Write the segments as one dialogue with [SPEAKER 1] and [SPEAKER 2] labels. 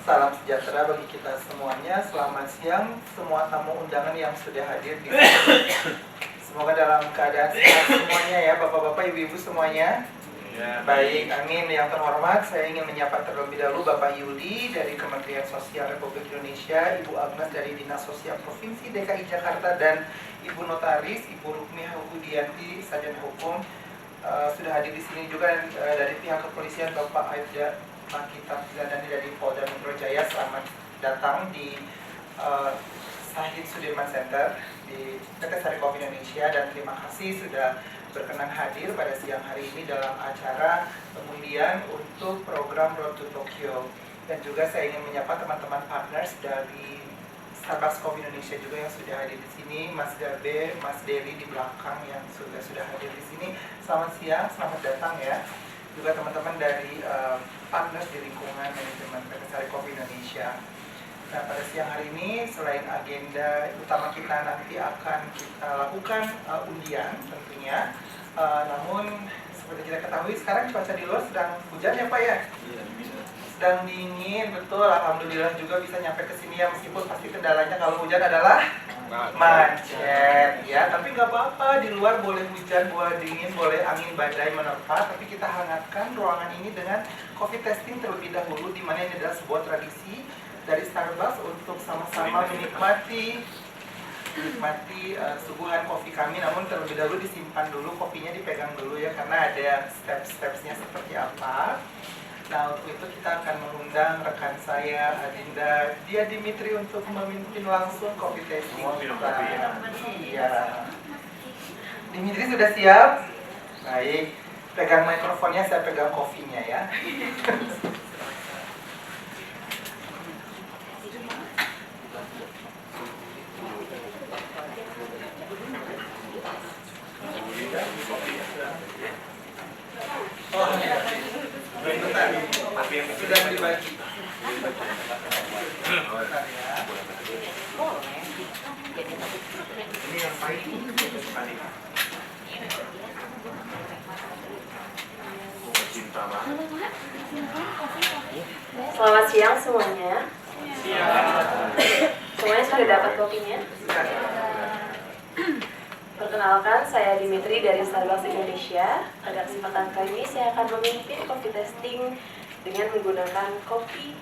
[SPEAKER 1] Salam sejahtera bagi kita semuanya. Selamat siang semua tamu undangan yang sudah hadir di sini. Semoga dalam keadaan sehat semuanya ya, bapak-bapak, ibu-ibu semuanya. Ya. Baik, amin. Yang terhormat, saya ingin menyapa terlebih dahulu Bapak Yudi dari Kementerian Sosial Republik Indonesia, Ibu Agnes dari Dinas Sosial Provinsi DKI Jakarta, dan Ibu Notaris, Ibu Rukmi Hudianti, Sarjana Hukum. Sudah hadir di sini juga dari pihak kepolisian Bapak Aibda Makita Zandani dari Polda Metro Jaya. Selamat datang di Sahid Sudirman Center di PT Sari Kopi Indonesia, dan terima kasih sudah berkenan hadir pada siang hari ini dalam acara pengundian untuk program Road to Tokyo. Dan juga saya ingin menyapa teman-teman partners dari Starbucks Coffee Indonesia juga yang sudah hadir di sini, Mas Gabe, Mas Deli di belakang yang sudah hadir di sini. Selamat siang, selamat datang ya. Juga teman-teman dari partners di lingkungan manajemen PT Sari Kopi Indonesia. Nah, pada siang hari ini selain agenda utama kita nanti akan kita lakukan undian tentunya. Namun seperti kita ketahui sekarang cuaca di luar sedang hujan ya Pak ya? Sedang dingin, betul. Alhamdulillah juga bisa nyampe ke sini ya, meskipun pasti kendalanya kalau hujan adalah macet ya. Tapi nggak apa-apa, di luar boleh hujan, boleh dingin, boleh angin badai menerpa, tapi kita hangatkan ruangan ini dengan coffee testing terlebih dahulu, di mana ini adalah sebuah tradisi dari Starbucks untuk sama-sama menikmati suguhan kopi kami. Namun terlebih dahulu disimpan dulu, kopinya dipegang dulu ya, karena ada step-stepsnya seperti apa. Nah, untuk itu kita akan mengundang rekan saya Adinda Dia Dimitri untuk memimpin langsung kopi tasting kita. Iya. Dimitri sudah siap? Baik, pegang mikrofonnya, saya pegang kopinya ya. Sudah dibagi. Ini yang paling
[SPEAKER 2] Selamat siang semuanya. Semuanya sudah dapat kopinya? Perkenalkan, saya Dimitri dari Starbucks Indonesia. Pada kesempatan kali ini saya akan memimpin kopi testing dengan menggunakan kopi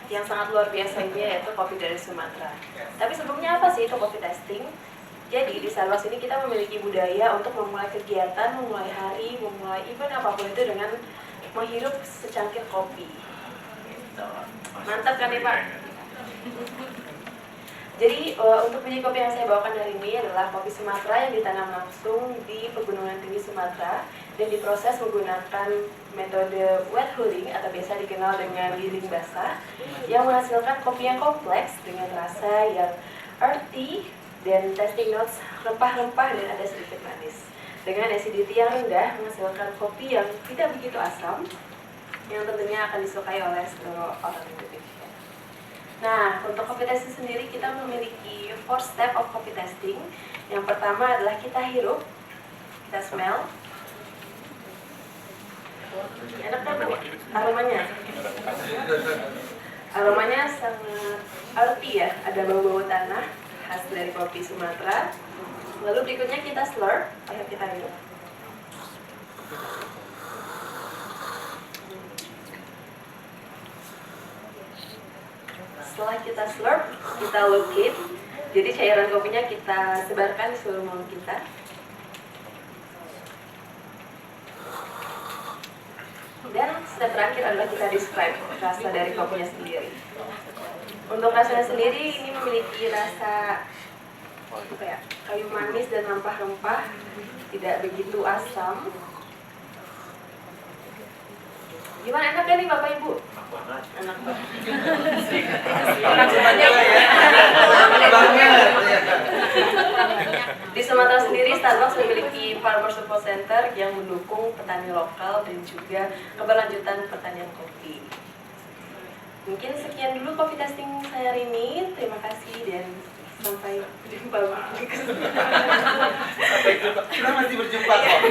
[SPEAKER 2] yang sangat luar biasa ini, yaitu kopi dari Sumatera. Tapi sebelumnya apa sih itu kopi testing? Jadi di Starbucks ini kita memiliki budaya untuk memulai kegiatan, memulai hari, memulai event apapun itu dengan menghirup secangkir kopi. Gitu. Mantap kan ya Pak? Jadi untuk biji kopi yang saya bawakan hari ini adalah kopi Sumatera yang ditanam langsung di Pegunungan Tinggi Sumatera dan diproses menggunakan metode wet hulling atau biasa dikenal dengan giling basah, yang menghasilkan kopi yang kompleks dengan rasa yang earthy dan tasting notes rempah-rempah dan ada sedikit manis. Dengan acidity yang rendah menghasilkan kopi yang tidak begitu asam, yang tentunya akan disukai oleh seluruh orang Indonesia. Nah, untuk kopi testing sendiri kita memiliki 4 step of kopi testing. Yang pertama adalah kita hirup, kita smell. Enak kan aromanya? Aromanya sangat earthy ya, ada bau-bau tanah khas dari kopi Sumatera. Lalu berikutnya kita slurp, ayo kita hirup. Setelah kita slurp, kita locate. Jadi cairan kopinya kita sebarkan di seluruh mulut kita. Dan step terakhir adalah kita describe rasa dari kopinya sendiri. Untuk rasanya sendiri ini memiliki rasa kayu manis dan rempah-rempah, tidak begitu asam. Gimana, enak kan nih Bapak Ibu? Enak banget. Enak semuanya ya. Di Sumatera sendiri, Starbucks memiliki Farmer Support Center yang mendukung petani lokal dan juga keberlanjutan pertanian kopi. Mungkin sekian dulu kopi testing saya hari ini. Terima kasih dan sampai jumpa.
[SPEAKER 1] Sampai jumpa. Kita masih berjumpa kok.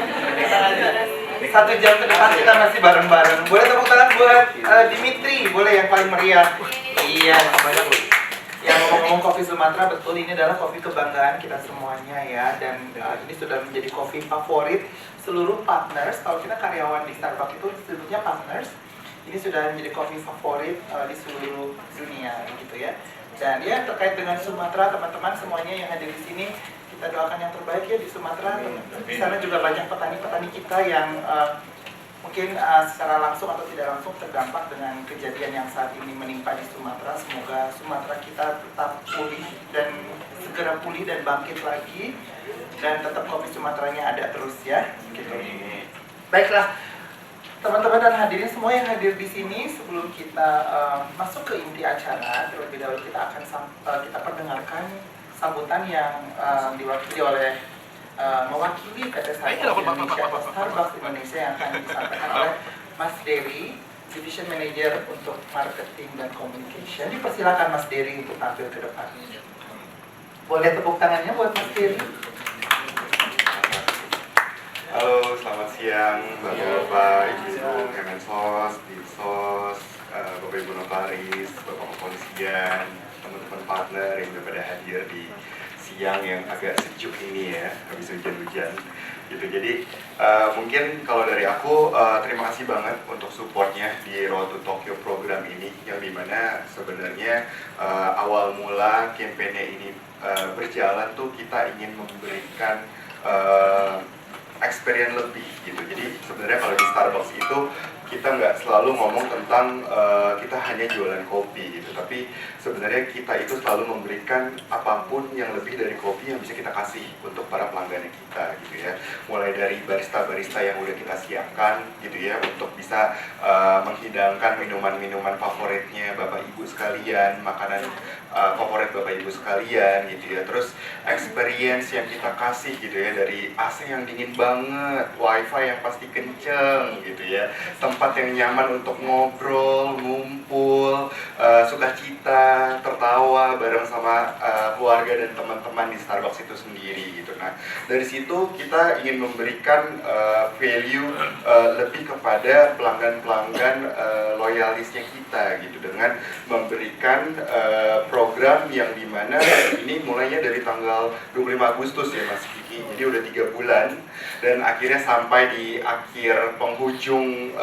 [SPEAKER 1] 1 jam ke depan kita masih bareng-bareng. Boleh tepuk tangan buat Dimitri, boleh yang paling meriah. Iya, banyak loh. Yang ngomong-ngomong kopi Sumatra, betul ini adalah kopi kebanggaan kita semuanya ya. Dan ini sudah menjadi kopi favorit seluruh partners. Kalau kita karyawan di Starbucks itu disebutnya partners. Ini sudah menjadi kopi favorit di seluruh dunia gitu ya. Dan ya terkait dengan Sumatera, teman-teman semuanya yang hadir di sini, kita doakan yang terbaik ya di Sumatera. Di sana juga banyak petani-petani kita yang mungkin secara langsung atau tidak langsung terdampak dengan kejadian yang saat ini menimpa di Sumatera. Semoga Sumatera kita tetap pulih dan segera pulih dan bangkit lagi, dan tetap kopi Sumateranya ada terus ya. Gitu. Baiklah, teman-teman dan hadirin semua yang hadir di sini, sebelum kita masuk ke inti acara, terlebih dahulu kita akan kita perdengarkan sambutan yang diwakili oleh mewakili PT Starbucks Indonesia atau Starbucks Indonesia yang akan disampaikan oleh Mas Dery, Division Manager untuk Marketing dan Communication. Dipersilakan Mas Dery untuk tampil ke depan. Boleh tepuk tangannya buat Mas Dery.
[SPEAKER 3] Halo, selamat siang Bapak-Bapak, Ibu-Ibu, Kemensos, Dinsos, Bapak-Ibu Notaris, Bapak Kepolisian, teman-teman partner yang udah pada hadir di siang yang agak sejuk ini ya, habis hujan-hujan gitu. Jadi mungkin kalau dari aku terima kasih banget untuk supportnya di Road to Tokyo program ini, yang dimana sebenarnya awal mula kampanye ini berjalan tuh kita ingin memberikan experience lebih gitu. Jadi sebenarnya kalau di Starbucks itu kita nggak selalu ngomong tentang kita hanya jualan kopi gitu, tapi sebenarnya kita itu selalu memberikan apapun yang lebih dari kopi yang bisa kita kasih untuk para pelanggan kita gitu ya. Mulai dari barista-barista yang udah kita siapkan gitu ya, untuk bisa menghidangkan minuman-minuman favoritnya Bapak Ibu sekalian, makanan favorit Bapak Ibu sekalian gitu ya. Terus experience yang kita kasih gitu ya, dari AC yang dingin banget, wifi yang pasti kenceng gitu ya, tempat yang nyaman untuk ngobrol, ngumpul, sukacita, tertawa bareng sama keluarga dan teman-teman di Starbucks itu sendiri gitu. Nah, dari situ kita ingin memberikan value lebih kepada pelanggan-pelanggan loyalisnya kita gitu, dengan memberikan program yang dimana ini mulainya dari tanggal 25 Agustus ya Mas Kiki, jadi udah 3 bulan, dan akhirnya sampai di akhir penghujung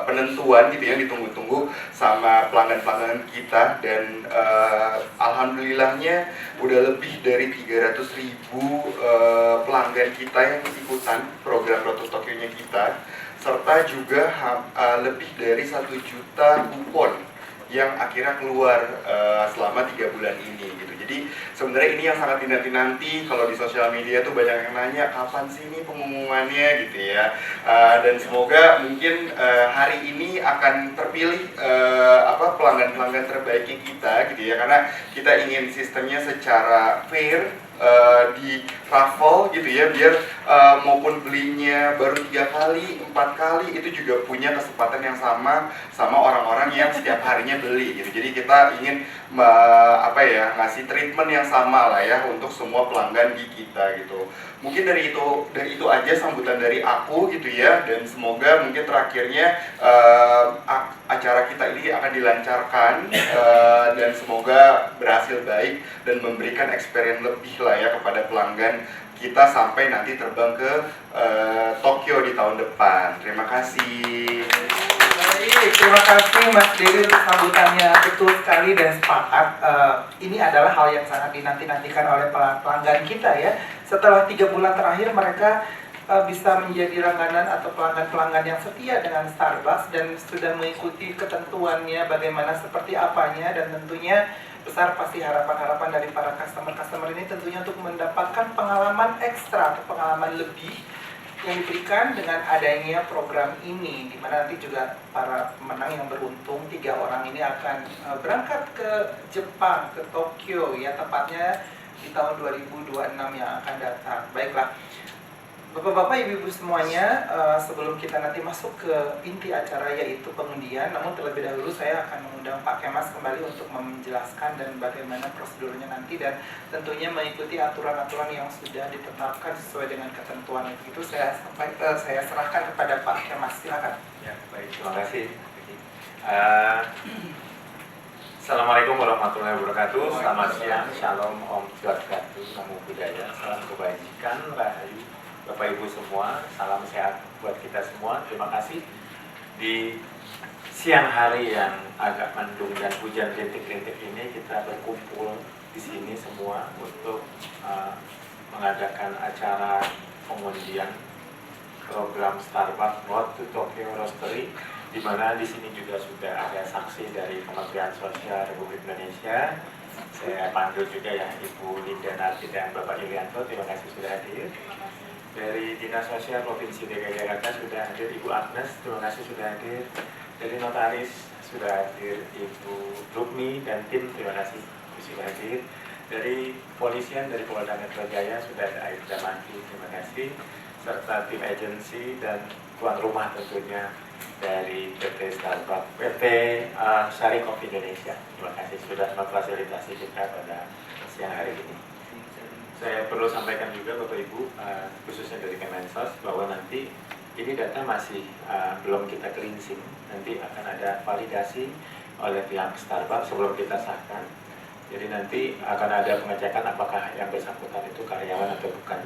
[SPEAKER 3] penentuan gitu yang ditunggu-tunggu sama pelanggan-pelanggan kita. Dan alhamdulillahnya udah lebih dari 300.000 pelanggan kita yang ikutan program Road to Tokyo-nya kita, serta juga lebih dari 1 juta kupon yang akhirnya keluar selama 3 bulan ini gitu. Jadi sebenarnya ini yang sangat dinanti-nanti. Kalau di sosial media tuh banyak yang nanya kapan sih ini pengumumannya gitu ya. Dan semoga mungkin hari ini akan terpilih pelanggan-pelanggan terbaiknya kita gitu ya, karena kita ingin sistemnya secara fair, di raffle gitu ya, biar maupun belinya baru 3 kali, 4 kali itu juga punya kesempatan yang sama orang-orang yang setiap harinya beli gitu. Jadi kita ingin ngasih treatment yang sama lah ya untuk semua pelanggan di kita gitu. Mungkin dari itu aja sambutan dari aku gitu ya, dan semoga mungkin terakhirnya acara kita ini akan dilancarkan dan semoga berhasil baik dan memberikan experience lebih lah ya kepada pelanggan kita sampai nanti terbang ke Tokyo di tahun depan. Terima kasih.
[SPEAKER 1] Baik, terima kasih Mas Dery untuk sambutannya. Betul sekali dan sepakat, ini adalah hal yang sangat dinanti-nantikan oleh pelanggan kita ya. Setelah 3 bulan terakhir mereka bisa menjadi langganan atau pelanggan-pelanggan yang setia dengan Starbucks dan sudah mengikuti ketentuannya bagaimana seperti apanya, dan tentunya besar pasti harapan-harapan dari para customer ini tentunya untuk mendapatkan pengalaman ekstra atau pengalaman lebih yang diberikan dengan adanya program ini, di mana nanti juga para pemenang yang beruntung 3 orang ini akan berangkat ke Jepang, ke Tokyo ya, tepatnya di tahun 2026 yang akan datang. Baiklah, Bapak-bapak, ibu-ibu semuanya, sebelum kita nanti masuk ke inti acara yaitu pengundian, namun terlebih dahulu saya akan mengundang Pak Kemas kembali untuk menjelaskan dan bagaimana prosedurnya nanti dan tentunya mengikuti aturan-aturan yang sudah ditetapkan sesuai dengan ketentuan itu. Saya serahkan kepada Pak Kemas, silakan.
[SPEAKER 4] Ya, baik, terima kasih. Assalamualaikum warahmatullahi wabarakatuh. Selamat siang, shalom, om swastiastu, namo buddhaya, salam kebajikan, rahayu, Bapak Ibu semua, salam sehat buat kita semua. Terima kasih di siang hari yang agak mendung dan hujan rintik-rintik ini kita berkumpul di sini semua untuk mengadakan acara pengundian program Starbucks Road to Tokyo Roastery, di mana di sini juga sudah ada saksi dari Kementerian Sosial Republik Indonesia. Saya panggil juga ya Ibu Linda Narti dan Bapak Yulianto, terima kasih sudah hadir. Dari Dinas Sosial Provinsi DKI Jakarta sudah hadir Ibu Agnes, terima kasih sudah hadir. Dari Notaris sudah hadir Ibu Rukmi dan tim, terima kasih sudah hadir. Dari Polisian dari Polda Metro Jaya sudah ada Aibda Maki, terima kasih. Serta tim agensi dan tuan rumah tentunya dari PT Starbucks, PT Sari Kopi Indonesia. Terima kasih sudah memfasilitasi kita pada siang hari ini. Saya perlu sampaikan juga Bapak Ibu, khususnya dari Kemensos, bahwa nanti ini data masih belum kita cleansing. Nanti akan ada validasi oleh pihak Starbucks sebelum kita sahkan. Jadi nanti akan ada pengecekan apakah yang bersangkutan itu karyawan atau bukan.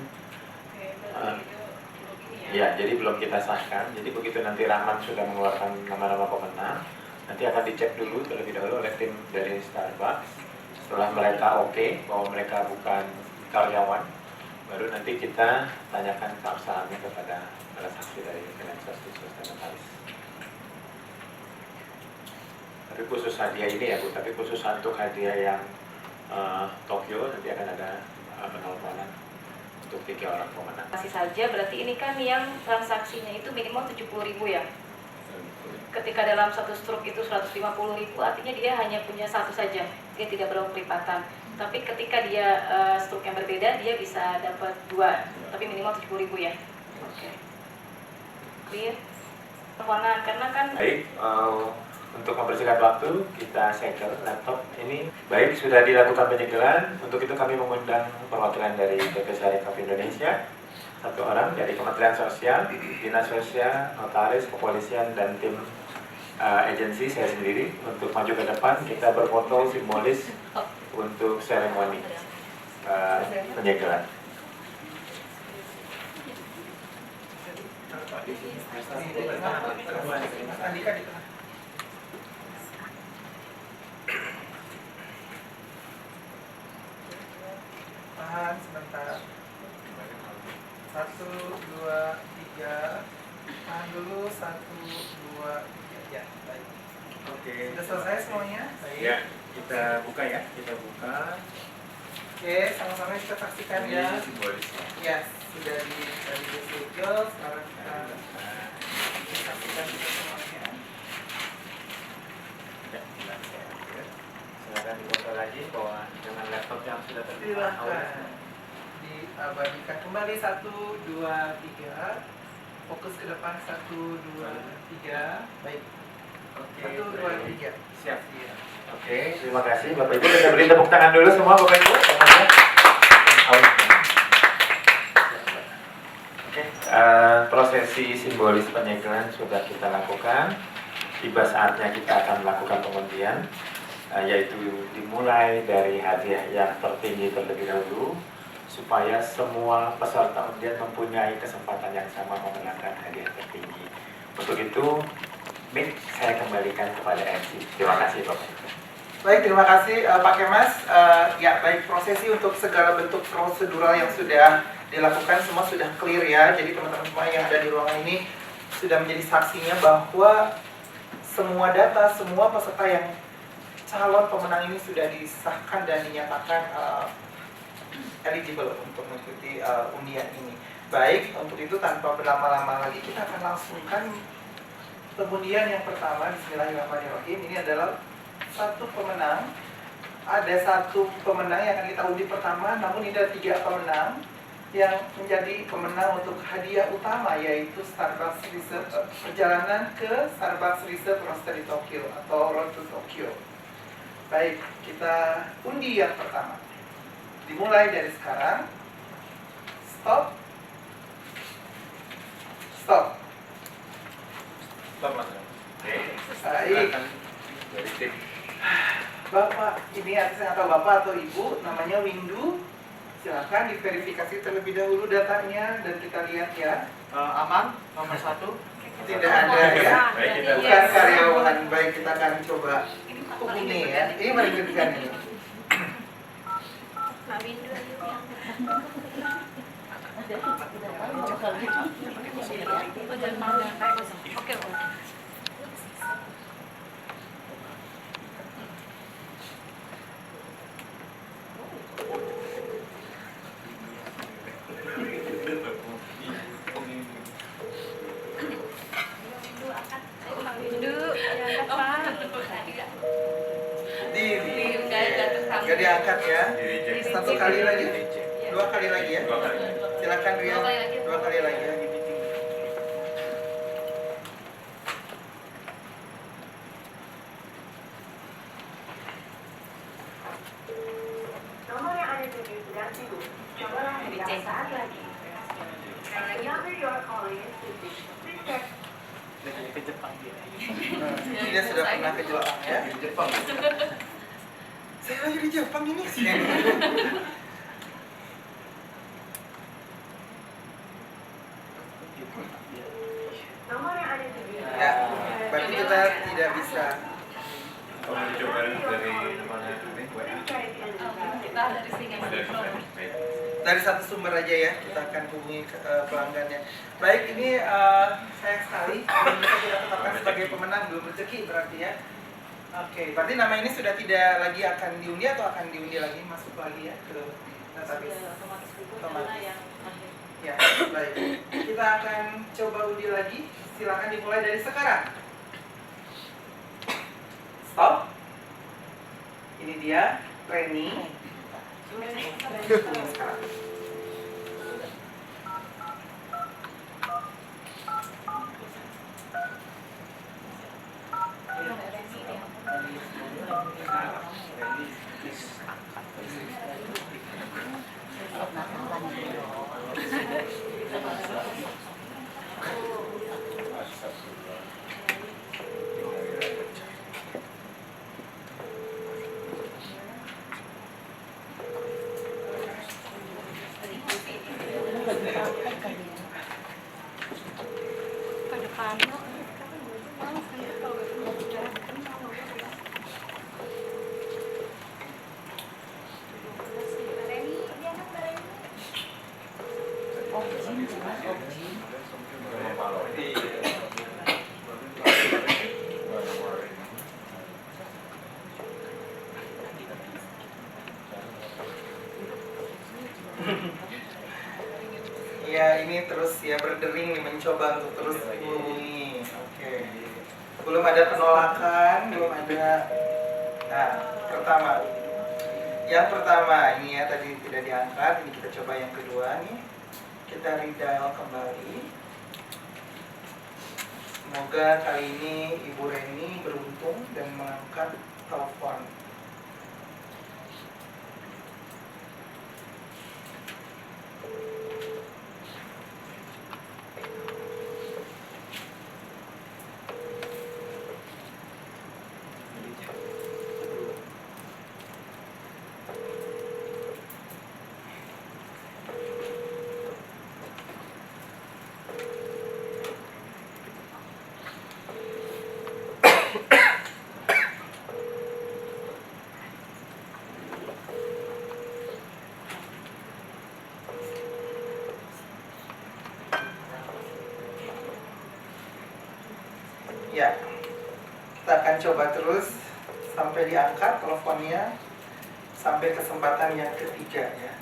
[SPEAKER 4] Ya, jadi belum kita sahkan. Jadi begitu nanti Rahman sudah mengeluarkan nama-nama pemenang, nanti akan dicek dulu terlebih dahulu oleh tim dari Starbucks. Setelah mereka oke bahwa mereka bukan karyawan, baru nanti kita tanyakan keabsahannya kepada para saksi dari Kemensos dan Notaris. Tapi khusus hadiah ini ya Bu, tapi khusus untuk hadiah yang Tokyo nanti akan ada penelponan untuk 3 orang pemenang.
[SPEAKER 5] Masih saja berarti ini kan yang transaksinya itu minimal 70.000 ya. Ketika dalam satu struk itu 150.000, artinya dia hanya punya satu saja, dia tidak perlu pelipatan. Tapi ketika dia struk yang berbeda, dia bisa dapat 2, tapi minimal 70.000 ya. Oke. Clear? Permohonan karena kan.
[SPEAKER 4] Baik, untuk membersihkan waktu kita segel laptop ini. Baik, sudah dilakukan penyegelan. Untuk itu kami mengundang perwakilan dari PT Sari Kopi Indonesia, 1 orang dari Kementerian Sosial, Dinas Sosial, Notaris, Kepolisian, dan tim agensi saya sendiri untuk maju ke depan. Kita berfoto simbolis untuk seremoni penyegelan.
[SPEAKER 1] Tahan sebentar. 1, 2, 3. Tahan dulu 1, 2, 3. Ya, baik.
[SPEAKER 4] Oke.
[SPEAKER 1] Sudah selesai semuanya? Baik.
[SPEAKER 4] Ya, kita buka ya. Kita buka.
[SPEAKER 1] Oke, sama-sama kita saksikan ya.
[SPEAKER 4] Ini simbolisnya.
[SPEAKER 1] Ya, sudah di-schedule. Sekarang kita saksikan kita semuanya.
[SPEAKER 4] Ya, silakan dibuka lagi bahwa dengan laptop yang sudah terbuka.
[SPEAKER 1] Silakan diabadikan kembali 1, 2, 3. Fokus ke depan 1, 2, 3. Baik.
[SPEAKER 4] Oke.
[SPEAKER 1] 1, 2, 3.
[SPEAKER 4] Siap.
[SPEAKER 1] Iya.
[SPEAKER 4] Oke, terima kasih Bapak Ibu. Kita beri tepuk tangan dulu semua Bapak Ibu. Oke, prosesi simbolis penyegelan sudah kita lakukan. Tiba saatnya kita akan melakukan pengundian, yaitu dimulai dari hadiah yang tertinggi terlebih dahulu, supaya semua peserta undian mempunyai kesempatan yang sama memenangkan hadiah tertinggi. Untuk itu, mic saya kembalikan kepada MC. Terima kasih Bapak Ibu.
[SPEAKER 1] Baik, terima kasih Pak Kemas. Ya, baik, prosesi untuk segala bentuk prosedural yang sudah dilakukan semua sudah clear ya. Jadi teman-teman semua yang ada di ruangan ini sudah menjadi saksinya bahwa semua data, semua peserta yang calon pemenang ini sudah disahkan dan dinyatakan eligible untuk mengikuti undian ini. Baik, untuk itu tanpa berlama-lama lagi kita akan langsungkan pengundian yang pertama. Bismillahirrahmanirrahim. Ini adalah satu pemenang. Ada 1 pemenang yang akan kita undi pertama, namun ini ada 3 pemenang. yang menjadi pemenang untuk hadiah utama, yaitu Starbucks Resort, perjalanan ke Starbucks Resort Roaster di Tokyo atau Road to Tokyo. Baik, kita undi yang pertama. Dimulai dari sekarang. Stop. Stop.
[SPEAKER 4] Stop, Mas.
[SPEAKER 1] Baik.
[SPEAKER 4] Dari tim.
[SPEAKER 1] Bapak, ini atas atau Bapak atau Ibu, namanya Windu. Silakan diverifikasi terlebih dahulu datanya dan kita lihat ya.
[SPEAKER 6] Aman, nomor 1.
[SPEAKER 1] Tidak ada ya.
[SPEAKER 4] Baik, kita
[SPEAKER 1] Bukan karyawan. Baik, kita akan coba hubungi ya. Ini mengejutkan ini.
[SPEAKER 5] Oke.
[SPEAKER 1] Gak diangkat ya.
[SPEAKER 4] Di-reject.
[SPEAKER 1] Satu kali lagi.
[SPEAKER 4] Di-reject.
[SPEAKER 1] Dua kali lagi ya.
[SPEAKER 4] Dua kali.
[SPEAKER 1] Silakan Ria.
[SPEAKER 5] Dua kali lagi.
[SPEAKER 1] Dua kali lagi ya.
[SPEAKER 7] Nomor yang Anda tuju sedang sibuk. Cobalah beberapa saat lagi. The number you are calling is busy. Please check.
[SPEAKER 6] Ke Jepang dia.
[SPEAKER 1] Dia sudah pernah ke Jepang ya.
[SPEAKER 6] Di Jepang.
[SPEAKER 1] Saya lagi di Jepang ini.
[SPEAKER 7] Nomor yang Anda tuju.
[SPEAKER 1] Ya, berarti kita tidak bisa.
[SPEAKER 4] Kamu dicoba dari mana ini?
[SPEAKER 7] Please try again.
[SPEAKER 5] Kita dari sini.
[SPEAKER 4] Dari mana? Baik.
[SPEAKER 1] Dari satu sumber aja ya, kita akan hubungi pelanggannya. Baik, ini sayang sekali belum bisa kita tetapkan sebagai pemenang, belum rezeki berarti ya. Oke, berarti nama ini sudah tidak lagi akan diundi atau akan diundi lagi, masuk lagi ya ke database.
[SPEAKER 5] Otomatis gugur
[SPEAKER 1] Otomatis.
[SPEAKER 5] karena yang akhir.
[SPEAKER 1] Ya, baik. Kita akan coba undi lagi. Silakan dimulai dari sekarang. Stop. Ini dia Reni. Sekarang.
[SPEAKER 5] Ke depan.
[SPEAKER 1] Ya, ini terus ya berdering nih, mencoba untuk terus menghubungi. Oke. Belum ada penolakan, belum ada. Nah, pertama. Yang pertama ini ya tadi tidak diangkat, ini kita coba yang kedua nih. Kita redial kembali. Semoga kali ini Ibu Reni beruntung dan mengangkat telepon. Ya, kita akan coba terus sampai diangkat teleponnya sampai kesempatan yang ketiga ya.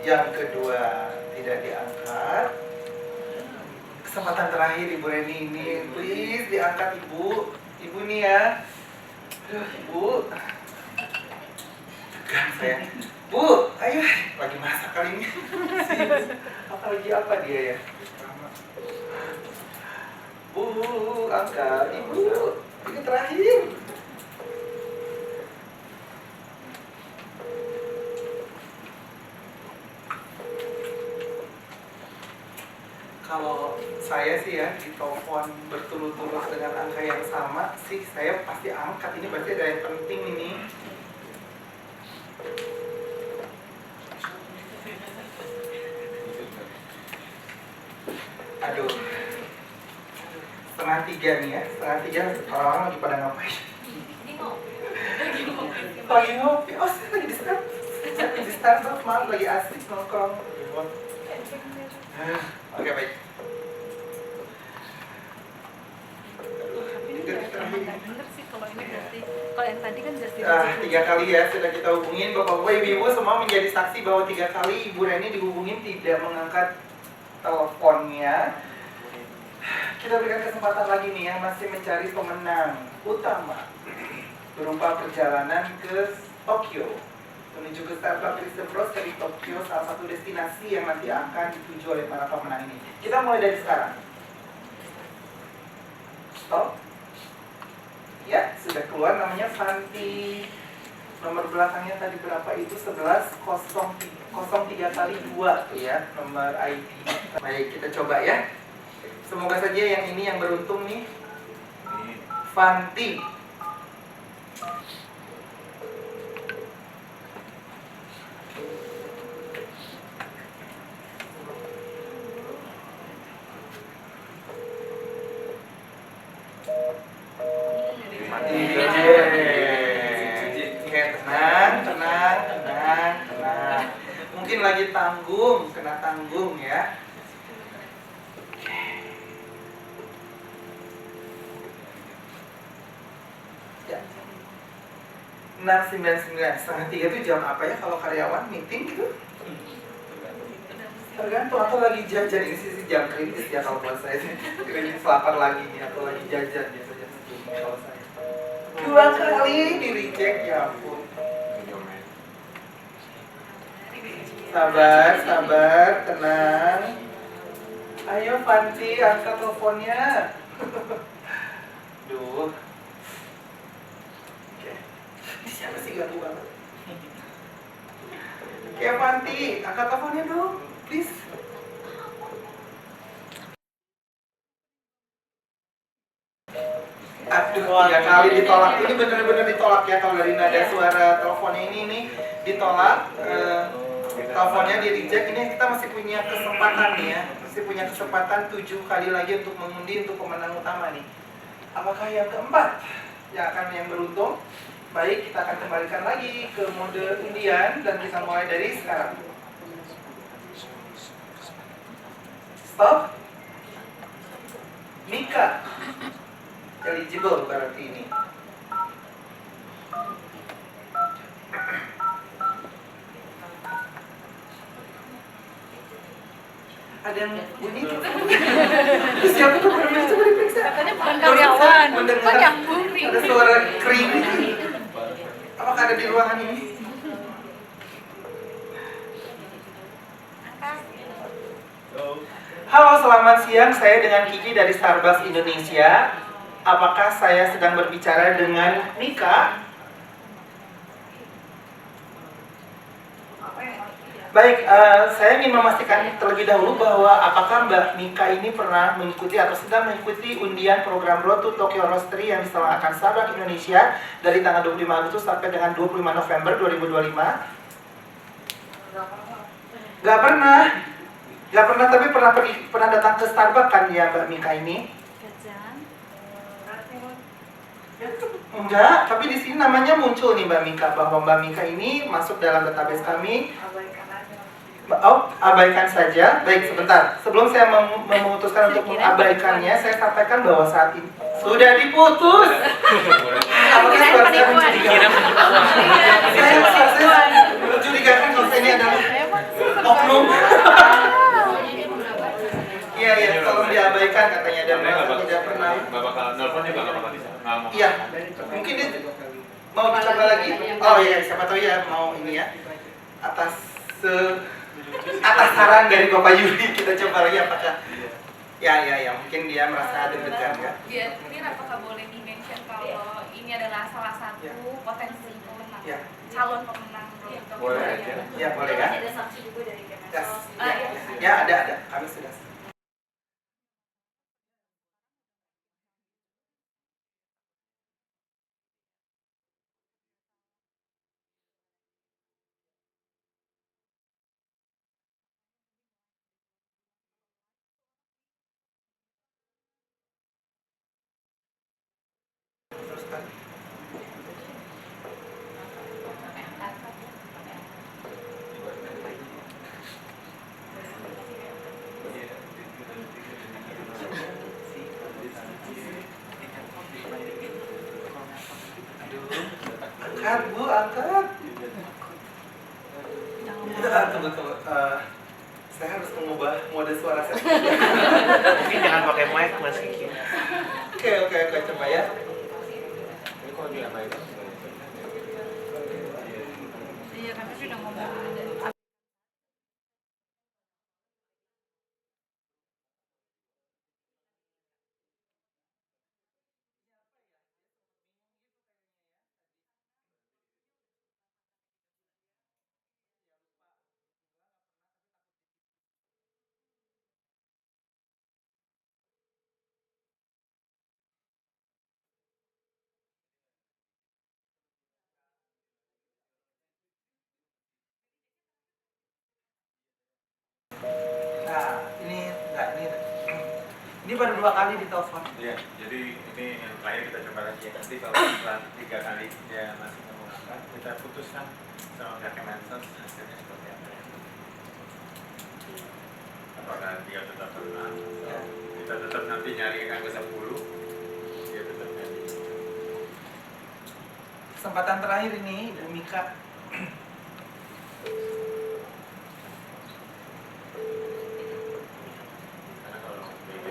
[SPEAKER 1] Yang kedua tidak diangkat. Kesempatan terakhir Ibu Reni ini, please diangkat Ibu. Ibu nih ya. Aduh, Ibu. Tegang saya. Bu, ayo. Lagi masak kali ini. Lagi apa dia ya? Bu, angkat. Ibu, ini terakhir. Kalau saya sih ya ditelepon berturut-turut dengan angka yang sama sih saya pasti angkat. Ini berarti ada yang penting ini. Aduh, 2:30 nih ya, 2:30 orang-orang lagi pada ngapain? Lagi ngopi. Oh, saya lagi di Starbucks. Saya lagi di Starbucks, malam lagi asik nongkrong. Oke, baik.
[SPEAKER 5] Kalau yang tadi kan just
[SPEAKER 1] 3 kali ya sudah kita hubungin. Bapak-bapak, ibu-ibu semua menjadi saksi bahwa 3 kali Ibu Reni dihubungin tidak mengangkat teleponnya. Kita berikan kesempatan lagi nih ya, masih mencari pemenang utama berupa perjalanan ke Tokyo menuju ke Starbucks Crystal Bros dari Tokyo, salah satu destinasi yang nanti akan dituju oleh para pemenang ini. Kita mulai dari sekarang. Stop. Ya, sudah keluar namanya Fanti. Nomor belakangnya tadi berapa itu? 1103 kali 2 tuh ya, nomor ID. Baik, kita coba ya. Semoga saja yang ini yang beruntung nih. Fanti. Tenang. Mungkin lagi kena tanggung ya. Ya. 6:99, 2:30 itu jam apa ya kalau karyawan meeting gitu? Tergantung, atau lagi jajan, ini sih jam kritis ya kalau buat saya. Kritis lapar lagi nih, atau lagi jajan biasanya kalau saya. 2 kali di reject, ya ampun. Sabar, tenang. Ayo Fanti, angkat teleponnya. Duh. Oke. Ini siapa sih ganggu banget? Oke Fanti, angkat teleponnya dong, please. Aduh, 3 kali ditolak. Ini benar-benar ditolak ya kalau dari nada suara teleponnya ini ditolak. Teleponnya di reject. Ini kita masih punya kesempatan nih ya. Masih punya kesempatan 7 kali lagi untuk mengundi untuk pemenang utama nih. Apakah yang keempat yang beruntung? Baik, kita akan kembalikan lagi ke mode undian dan kita mulai dari sekarang. Stop. Mika. Eligible berarti ini. Ada yang bunyi tuh. Siapa tuh? Coba diperiksa.
[SPEAKER 5] katanya bukan karyawan,
[SPEAKER 1] Mendengar
[SPEAKER 5] kok nyambung nih.
[SPEAKER 1] ada suara kering. Apakah ada di ruangan ini? Halo, selamat siang. Saya dengan Kiki dari Starbucks Indonesia. Apakah saya sedang berbicara dengan Mika? Baik, saya ingin memastikan terlebih dahulu bahwa apakah Mbak Mika ini pernah mengikuti atau sedang mengikuti undian program Road to Tokyo Roastery yang diselenggarakan Starbucks Indonesia dari tanggal 25 Agustus sampai dengan 25 November 2025? Gak pernah, tapi pernah datang ke Starbucks kan ya Mbak Mika ini? Enggak, tapi di sini namanya muncul nih Mbak Mika, bahwa Mbak Mika ini masuk dalam database kami. Oh, abaikan saja. Baik, sebentar. Sebelum saya memutuskan untuk mengabaikannya, saya sampaikan bahwa saat ini sudah diputus. Apakah suara saya mencurigakan? Saya mencurigakan kalau saya ini adalah oknum. Iya, tolong diabaikan katanya dan tidak pernah.
[SPEAKER 4] Nggak bakal nelfon juga nggak bakal bisa.
[SPEAKER 1] Iya, Oh iya, siapa tahu ya mau ini ya. Atas atas saran dari Bapak Yudi kita coba lagi apakah ya mungkin dia merasa deg-degan ya.
[SPEAKER 8] Biar apakah boleh di-mention kalau ini adalah salah satu potensi pemenang, calon pemenang untuk
[SPEAKER 4] Boleh aja.
[SPEAKER 1] Ya boleh kan?
[SPEAKER 2] Ada saksi juga dari Kemensos.
[SPEAKER 1] Yes. Ya ada kami sudah. Teruskan. Angkat Bu, angkat. Tunggu. Saya harus mengubah mode suara saya.
[SPEAKER 6] Mungkin jangan pakai mic Mas Kiki.
[SPEAKER 1] Oke, coba ya.
[SPEAKER 4] Ini kalau dia baik.
[SPEAKER 8] Iya, kami sudah ngomong.
[SPEAKER 1] Nah, ini baru 2 kali ditelepon.
[SPEAKER 4] Iya, jadi ini yang terakhir kita coba lagi ya. Nanti kalau setelah 3 kali dia masih menggunakan, kita putuskan sama pihak Kemensos hasilnya seperti apa ya. Apakah dia tetap menang atau kita tetap nanti nyari angka 10, dia tetap jadi.
[SPEAKER 1] Kesempatan terakhir ini Bu Mika.
[SPEAKER 4] Karena kalau BB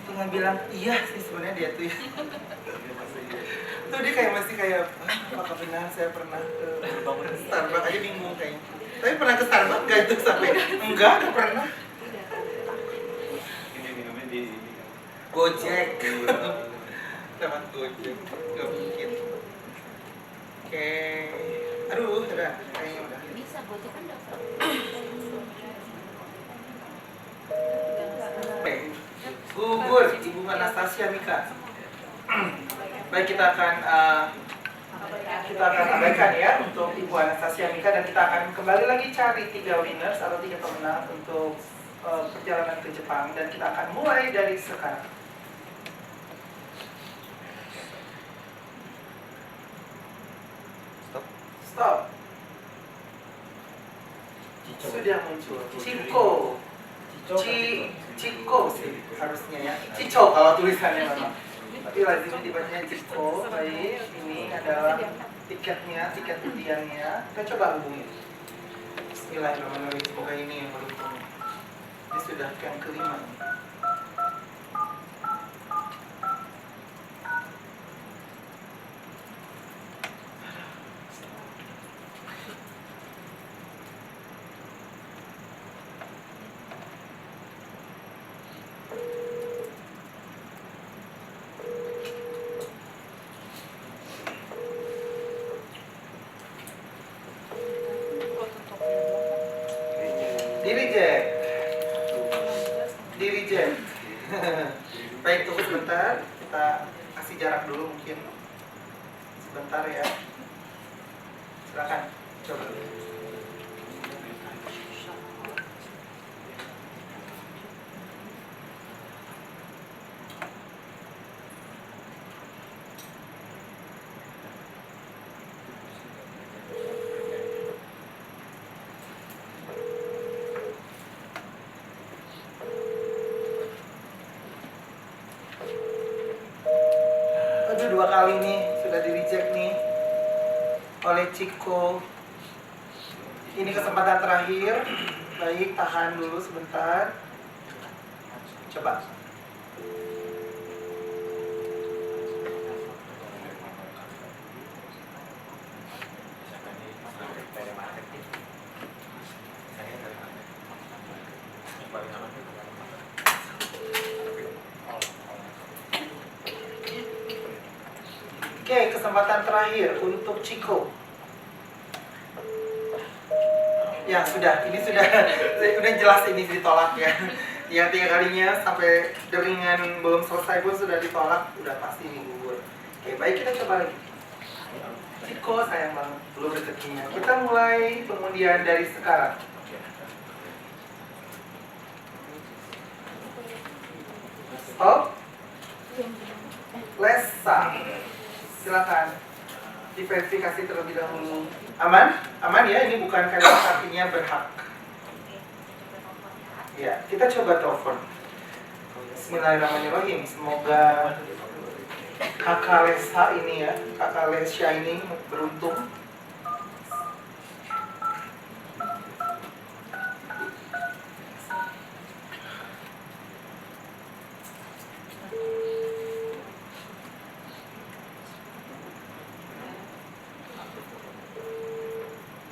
[SPEAKER 1] Cuma bilang iya sih sebenarnya dia tuh. Tuh dia kayak masih kayak apakah benar saya pernah ke Starbucks aja bingung kayaknya. Tapi pernah ke Starbucks gak itu sampai enggak pernah.
[SPEAKER 4] ini minumnya di sini.
[SPEAKER 1] Gojek. Lewat Gojek. Gak mungkin. Oke. Aduh, udah kayaknya udah.
[SPEAKER 5] Bisa Gojek kan daftar.
[SPEAKER 1] Gugur, Ibu Anastasia Mika. Baik, kita akan abaikan ya untuk Ibu Anastasia Mika dan kita akan kembali lagi cari 3 winners atau 3 pemenang untuk perjalanan ke Jepang dan kita akan mulai dari sekarang. Stop. Sudah muncul. Ciko sih harusnya ya. Cico kalau tulisannya memang. Tapi lazim dibacanya Ciko. Baik, ini adalah tiketnya, tiket undiannya. Kita coba hubungi. Bismillahirrahmanirrahim. Semoga ini yang beruntung. Ini sudah yang kelima. Direject. Baik, tunggu sebentar. Kita kasih jarak dulu mungkin. Sebentar ya. Silakan. Coba. oleh Ciko. Ini kesempatan terakhir. Baik, tahan dulu sebentar. Coba. Oke, kesempatan terakhir untuk Ciko. Ya sudah, ini sudah jelas ini ditolak ya. Yang 3 kalinya sampai deringan belum selesai pun sudah ditolak, udah pasti ini gugur. Oke, baik, kita coba lagi. Ciko sayang banget, belum rezekinya. Kita mulai pengundian dari sekarang. Stop. Lesa. Silakan diverifikasi terlebih dahulu. Aman? Aman ya, ini bukan karena artinya berhak. Ya, kita coba telepon. Bismillahirrahmanirrahim. Semoga kakak Lesa ini ya, kakak Lesya ini beruntung.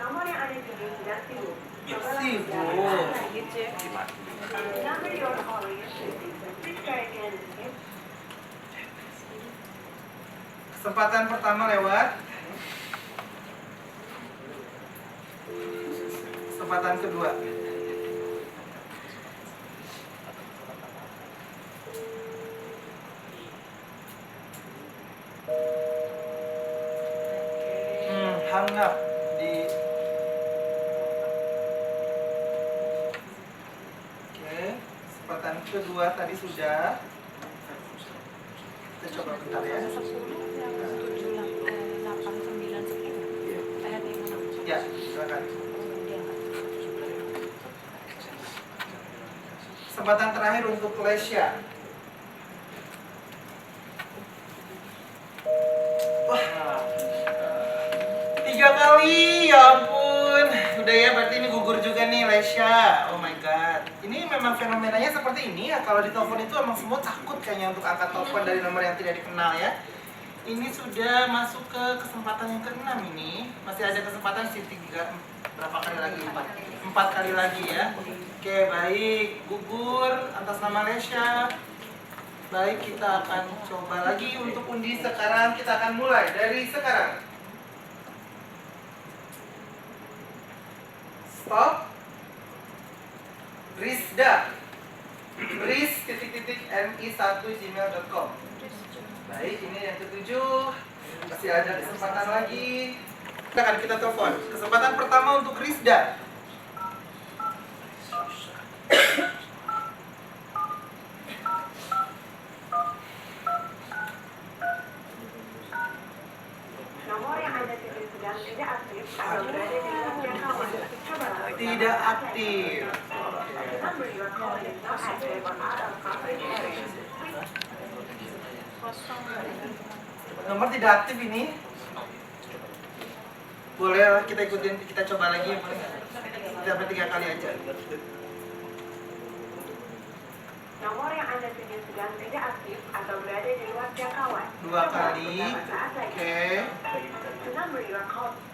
[SPEAKER 7] Nomor yang ada di sini sudah sibuk. Coba
[SPEAKER 1] Sibuk.
[SPEAKER 7] The number you are calling is busy. Please try again.
[SPEAKER 1] Kesempatan pertama lewat. Kesempatan kedua. Hangat di. Oke, kesempatan kedua tadi sudah. Kita coba bentar ya. Ya, silakan. Kesempatan terakhir untuk Lesya. Wah, 3 kali, ya ampun. Udah ya, berarti ini gugur juga nih Lesya. Oh my god. Ini memang fenomenanya seperti ini ya. Kalau di telepon itu emang semua takut kayaknya untuk angkat telepon dari nomor yang tidak dikenal ya. Ini sudah masuk ke kesempatan yang ke-6 ini. Masih ada kesempatan sih 3, berapa kali lagi? 4 kali lagi ya. Oke, baik. Gugur atas nama Lesya. Baik, kita akan coba lagi untuk undi sekarang. Kita akan mulai dari sekarang. Stop. Rizda. riz.mi1gmail.com. Baik, ini yang ke-7. Masih ada kesempatan lagi. Akan kita telepon. Kesempatan pertama untuk Rizda.
[SPEAKER 7] Nomor yang Anda tuju sedang tidak aktif atau berada di luar jangkauan. Coba lagi.
[SPEAKER 1] Tidak aktif.
[SPEAKER 7] The number you are calling is not active or out of coverage area.
[SPEAKER 1] Nomor tidak aktif ini. Boleh lah kita ikutin, kita coba lagi. Boleh nggak? Kita sampai 3 kali aja.
[SPEAKER 7] Nomor yang Anda tuju sedang tidak aktif atau berada di luar jangkauan.
[SPEAKER 1] 2 kali.
[SPEAKER 7] Beberapa saat lagi.
[SPEAKER 1] Oke.
[SPEAKER 7] The number you are calling.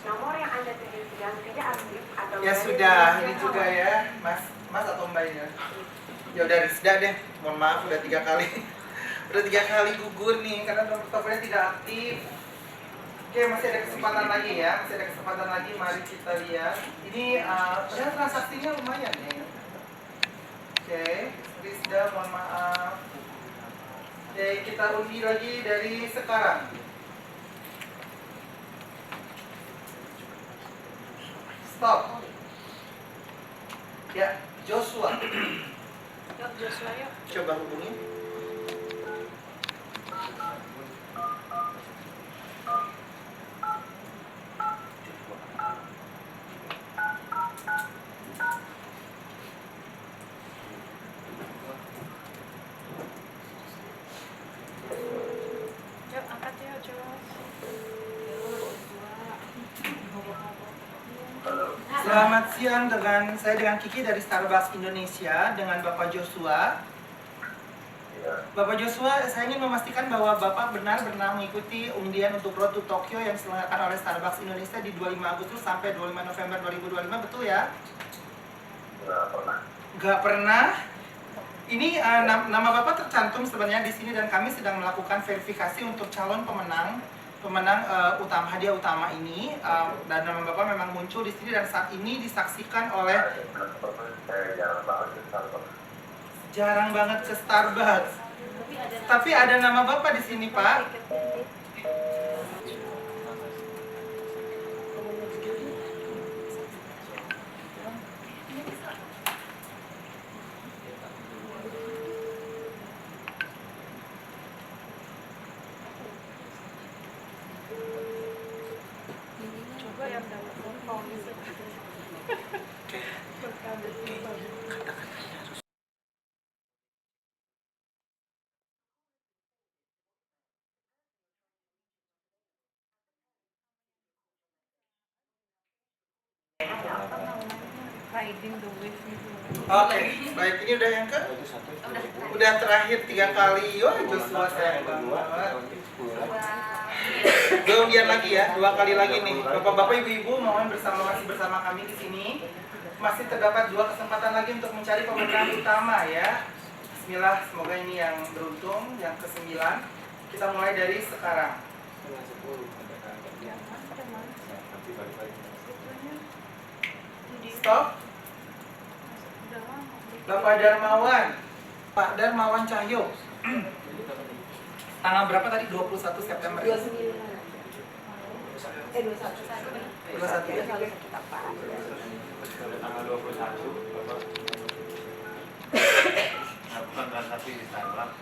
[SPEAKER 7] Nomor yang Anda tuju sedang tidak aktif atau
[SPEAKER 1] Ya
[SPEAKER 7] berada di
[SPEAKER 1] sudah,
[SPEAKER 7] luar
[SPEAKER 1] ini juga
[SPEAKER 7] jangkauan.
[SPEAKER 1] ya, Mas atau Mbak ya. Ya udah Rizda deh. Mohon maaf udah 3 kali. Udah 3 kali gugur nih karena nomor teleponnya tidak aktif. Oke, masih ada kesempatan lagi ya. Masih ada kesempatan lagi. Mari kita lihat. Ini padahal transaksinya lumayan ya. Oke, Rizda mohon maaf. Oke, kita undi lagi dari sekarang. Stop. Ya, Joshua.
[SPEAKER 5] Joshua yuk.
[SPEAKER 1] Coba hubungi. Selamat siang dengan Kiki dari Starbucks Indonesia dengan Bapak Joshua. Bapak Joshua, saya ingin memastikan bahwa Bapak benar-benar mengikuti undian untuk Road to Tokyo yang diselenggarakan oleh Starbucks Indonesia di 25 Agustus sampai 25 November 2025, betul ya? Nggak pernah. Ini nama Bapak tercantum sebenarnya di sini dan kami sedang melakukan verifikasi untuk calon pemenang utama hadiah utama ini, dan nama Bapak memang muncul di sini dan saat ini disaksikan oleh jarang banget ke Starbucks. Tapi ada nama Bapak di sini, Pak. Oke, baik, ini udah yang ke? Udah terakhir 3 kali. Oh, Joshua sayang banget. Kemudian lagi ya, 2 kali lagi nih. Bapak-bapak, ibu-ibu mohon masih bersama kami di sini. Masih terdapat 2 kesempatan lagi untuk mencari pemenang utama ya. Bismillah, semoga ini yang beruntung, yang ke-9. Kita mulai dari sekarang. Stop. Bapak Darmawan, Pak Darmawan Cahyo. Tanggal berapa tadi? 21 September.
[SPEAKER 2] 29.
[SPEAKER 1] 21 ya.
[SPEAKER 4] Tanggal 21, Bapak melakukan transaksi di Starbucks.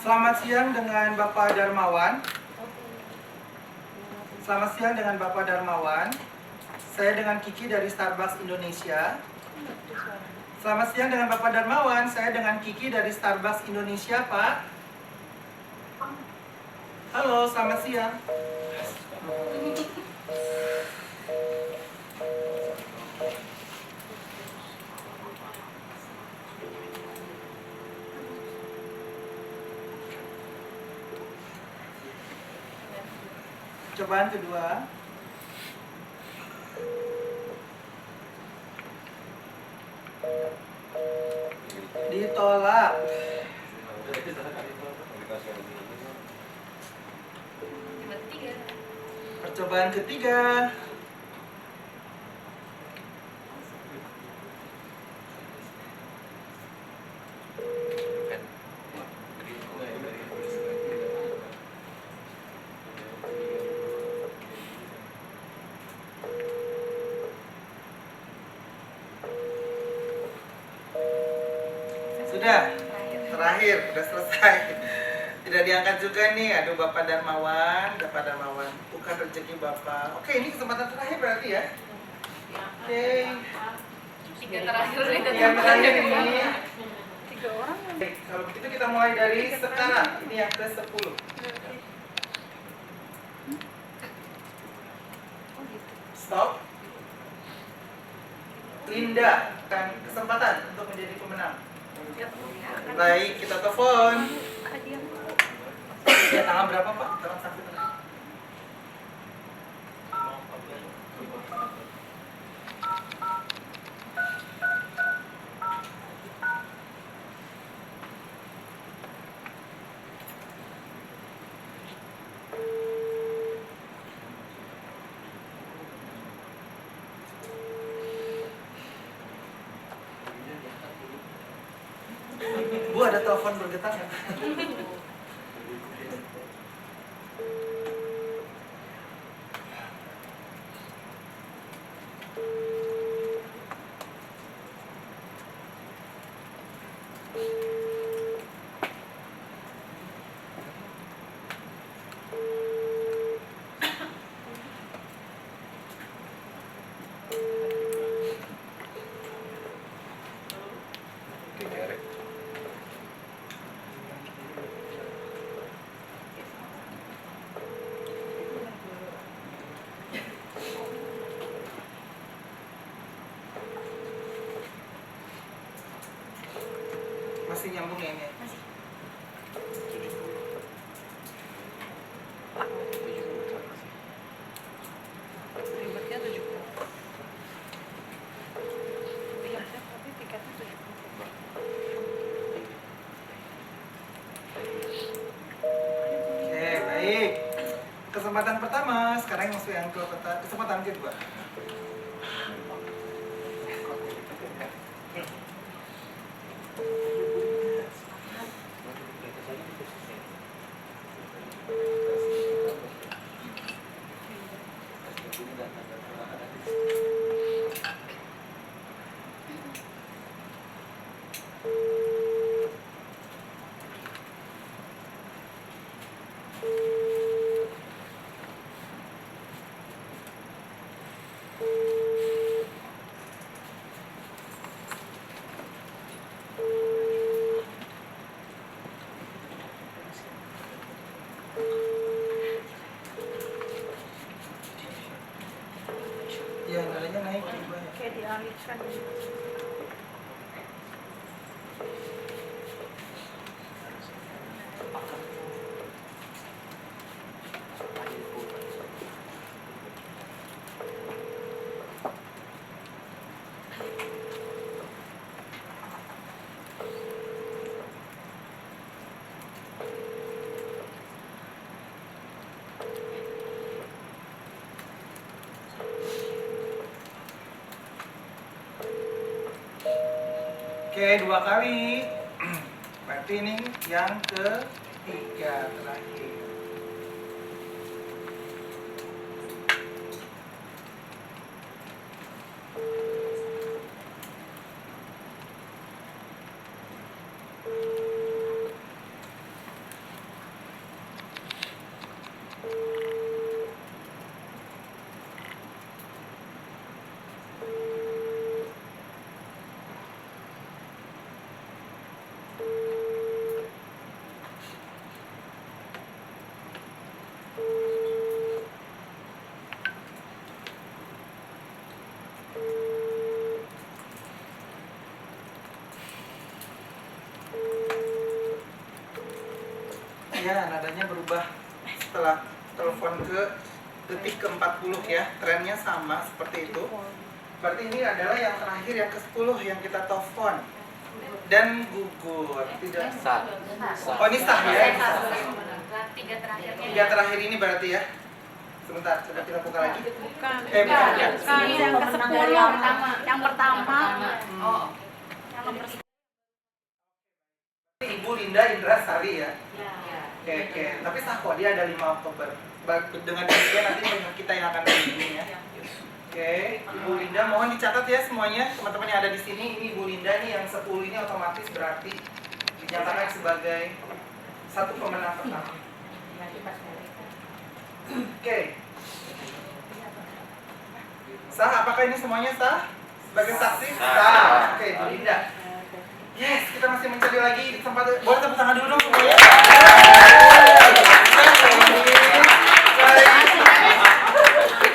[SPEAKER 1] Selamat siang dengan Bapak Darmawan. Selamat siang dengan Bapak Darmawan. Saya dengan Kiki dari Starbucks Indonesia. Selamat siang dengan Bapak Darmawan. Saya dengan Kiki dari Starbucks Indonesia, Pak. Halo, selamat siang. Cobaan kedua. Ditolak. Percobaan ketiga. Sudah, terakhir, sudah selesai. Tidak diangkat juga nih, aduh Bapak Darmawan, bukan rezeki Bapak. Oke, ini kesempatan terakhir berarti ya. Oke.
[SPEAKER 8] Tiga terakhir
[SPEAKER 1] Yang terakhir ini. 3 orang. Oke, kalau begitu kita mulai dari sekarang. Ini yang ke-10. Stop. Linda, kan kesempatan untuk menjadi pemenang. Baik, kita telepon. Ya, tanggal berapa Pak? Tanggal 1 terakhir. Bu, ada telepon bergetar ya? Masih nyambung ya ini?
[SPEAKER 5] Masih.
[SPEAKER 8] Ribetnya 70.
[SPEAKER 5] Tapi tiketnya 70.
[SPEAKER 1] Oke, baik. Kesempatan pertama, sekarang masuk yang ke kesempatan kedua. Ya, nadanya naik juga ya.
[SPEAKER 5] Kayak dialihkan.
[SPEAKER 1] Oke, 2 kali. Berarti ini yang ketiga terakhir. Ya, nadanya berubah setelah telepon ke detik ke-40 ya. Trennya sama seperti itu. Berarti ini adalah yang terakhir, yang ke-10 yang kita telepon. Dan gugur, tidak
[SPEAKER 6] Sah.
[SPEAKER 1] Oh, ini sah ya?
[SPEAKER 5] Tiga terakhirnya.
[SPEAKER 1] 3 terakhir ini berarti ya. Sebentar, coba kita buka lagi.
[SPEAKER 8] Bukan.
[SPEAKER 1] Bukan ya?
[SPEAKER 5] Yang ke-10 yang pertama. Yang pertama.
[SPEAKER 1] Oh.
[SPEAKER 5] Yang nomor
[SPEAKER 1] Ibu Linda Indrasari ya? Oke. Tapi sah kok, dia ada 5 Oktober. Dengan demikian nanti kita yang akan ini ya. Oke, Ibu Linda mohon dicatat ya semuanya, teman-teman yang ada di sini. Ini Ibu Linda nih yang 10 ini otomatis berarti dinyatakan sebagai satu pemenang pertama. Oke. Sah, apakah ini semuanya sah? Sebagai saksi? Sah. Oke, Ibu Linda. Yes, kita masih mencari lagi kesempatan. Boleh tepuk tangan dulu dong semuanya.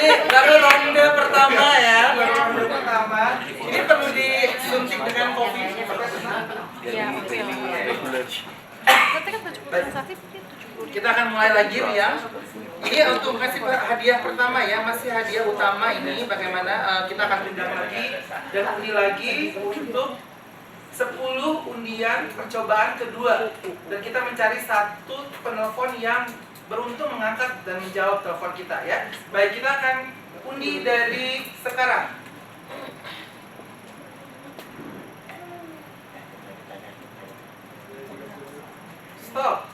[SPEAKER 1] Ini baru ronde pertama ya, baru ronde pertama. Ini perlu disuntik dengan kopi.
[SPEAKER 8] Iya,
[SPEAKER 1] Kita akan mulai lagi Rian. Ini untuk kasih hadiah pertama ya, masih hadiah utama ini. Bagaimana kita akan undang lagi dan undi lagi untuk 10 undian percobaan kedua. Dan kita mencari satu penelpon yang beruntung mengangkat dan menjawab telepon kita ya. Baik, kita akan undi dari sekarang. Stop.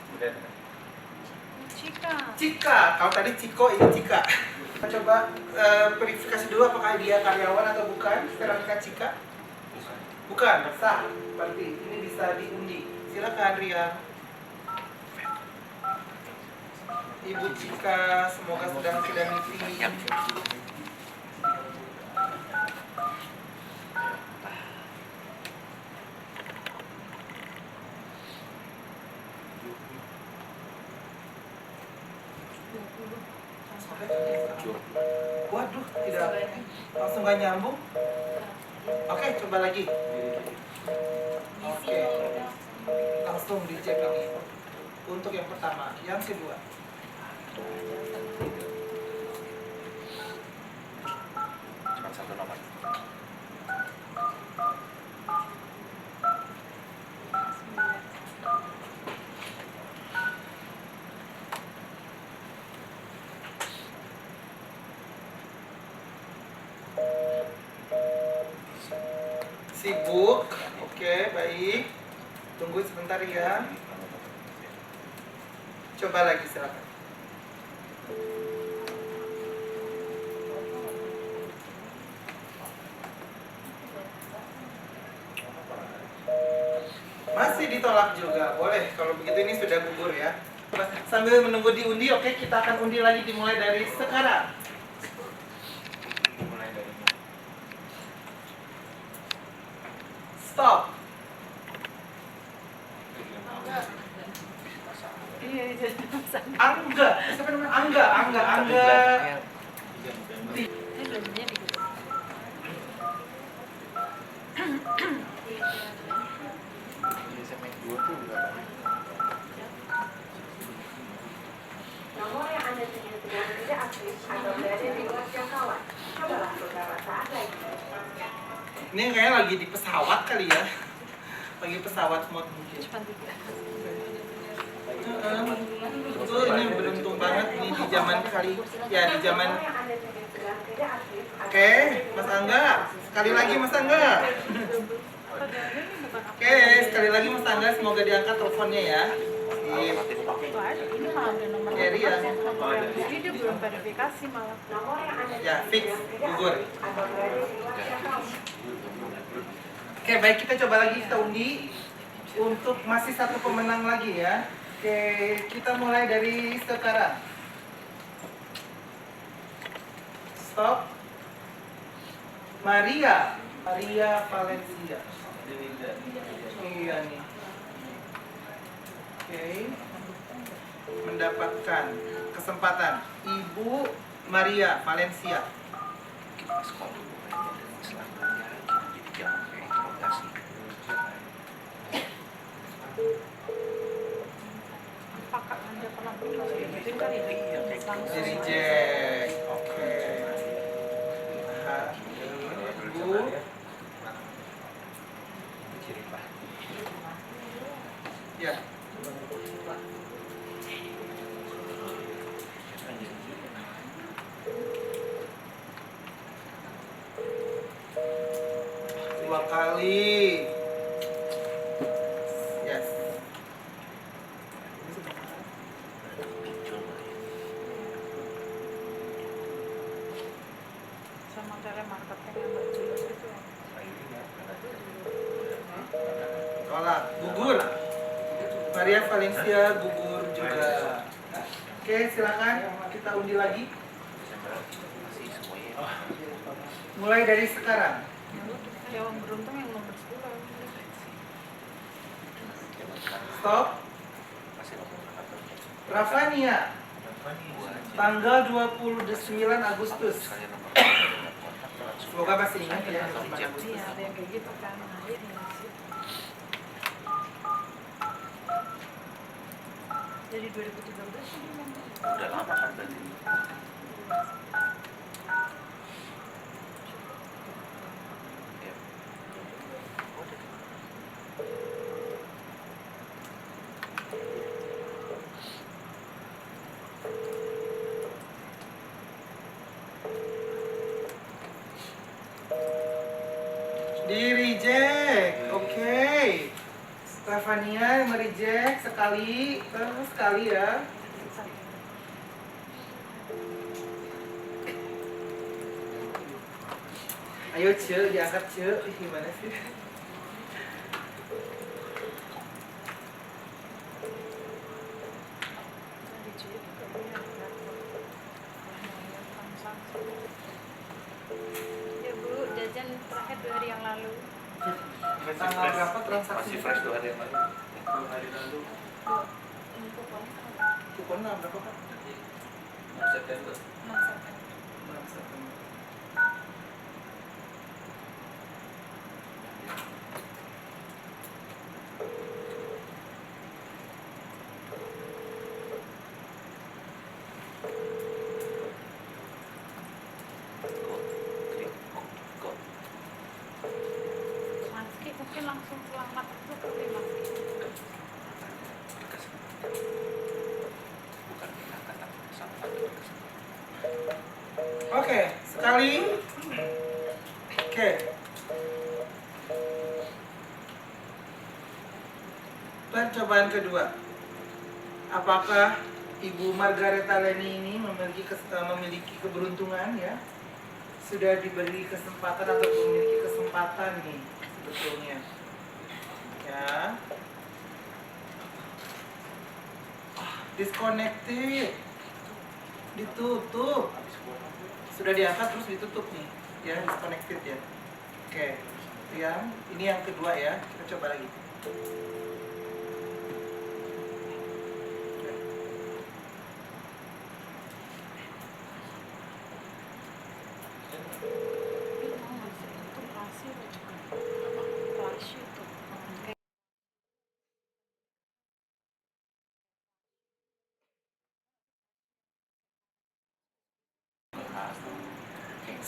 [SPEAKER 1] Cika. Kalau tadi Ciko, ini Cika. Kita coba verifikasi dulu apakah dia karyawan atau bukan. Veronica Cika. Bukan, sah. Berarti ini bisa diundi. Silakan Ria. Ibu Cika, semoga sedang tidak meeting. Waduh, tidak. Langsung gak nyambung. Oke, coba lagi. Oke. Langsung dicek ini. Untuk yang pertama, yang kedua.
[SPEAKER 6] Cuma satu nomor.
[SPEAKER 1] Sibuk. Oke, baik. Tunggu sebentar ya. Coba lagi silakan. Masih ditolak juga. Boleh kalau begitu, ini sudah gugur ya. Sambil menunggu diundi, oke, kita akan undi lagi dimulai dari sekarang. Stop. Angga, siapa namanya? Angga.
[SPEAKER 7] Nomor yang Anda tuju sedang tidak aktif atau berada di luar jangkauan. Cobalah beberapa saat lagi.
[SPEAKER 1] Ini kayaknya lagi di pesawat kali ya. Lagi pesawat mode mungkin. Betul, ini beruntung banget ini di zaman kali ya, di zaman.
[SPEAKER 7] Nomor yang Anda tuju sedang tidak aktif.
[SPEAKER 1] Oke, Mas Angga, sekali lagi Mas Angga. Oke, sekali lagi Mas Angga, semoga diangkat teleponnya ya. Sip.
[SPEAKER 9] Ini malah udah nomor
[SPEAKER 1] Jadi ya.
[SPEAKER 9] jadi dia belum verifikasi malah.
[SPEAKER 7] Nomor yang Anda
[SPEAKER 1] Ya, fix, gugur.
[SPEAKER 7] atau berada di luar jangkauan.
[SPEAKER 1] Oke, baik, kita coba lagi, kita undi untuk masih satu pemenang lagi ya. Oke, kita mulai dari sekarang. Stop. Maria Valencia. Iya nih. Oke. Mendapatkan kesempatan Ibu Maria Valencia.
[SPEAKER 6] Kita sekolah dulu selanjutnya jadi jangan kayak interogasi.
[SPEAKER 9] Apakah Anda pernah masukin kali ya?
[SPEAKER 6] Iya, kayak gitu.
[SPEAKER 1] Jadi Jack. Oke. Nah, Ibu. Ya. Dua kali. Yes.
[SPEAKER 9] Sama telemarketing yang nggak jelas itu ya.
[SPEAKER 1] Tolak. Gugur. Maria Valencia gugur juga. Oke, silakan kita undi lagi.
[SPEAKER 6] Masih semuanya.
[SPEAKER 1] Mulai dari sekarang.
[SPEAKER 9] Yang beruntung yang nomor 10.
[SPEAKER 1] Stop.
[SPEAKER 6] Masih nomor satu.
[SPEAKER 1] Rafania, tanggal 29 Agustus.
[SPEAKER 6] Misalnya nomor
[SPEAKER 1] Semoga masih ingat ya.
[SPEAKER 9] Iya, ada yang kayak gitu kan. Nah, ini sih. Jadi 2013 sih dia nonton.
[SPEAKER 6] udah lama kan berarti. Ya.
[SPEAKER 1] Di reject. Oke. Stefania mereject sekali, terus sekali ya. Ayo Ce, diangkat Ce. Ih, gimana sih?
[SPEAKER 9] Ya Bu, jajan terakhir 2 hari yang lalu.
[SPEAKER 1] Tanggal berapa transaksi?
[SPEAKER 6] Masih fresh 2 hari yang lalu.
[SPEAKER 1] 2 hari lalu. Kuponnya berapa Pak?
[SPEAKER 8] 6 September.
[SPEAKER 1] 6 September. Oke, sekali. Oke. Percobaan kedua. Apakah Ibu Margareta Leni ini memiliki keberuntungan ya? Sudah diberi kesempatan atau memiliki kesempatan nih sebetulnya. Ya. Disconnected. Ditutup. Sudah diangkat terus ditutup nih. Ya, disconnected ya. Oke. Ini yang kedua ya. Kita coba lagi.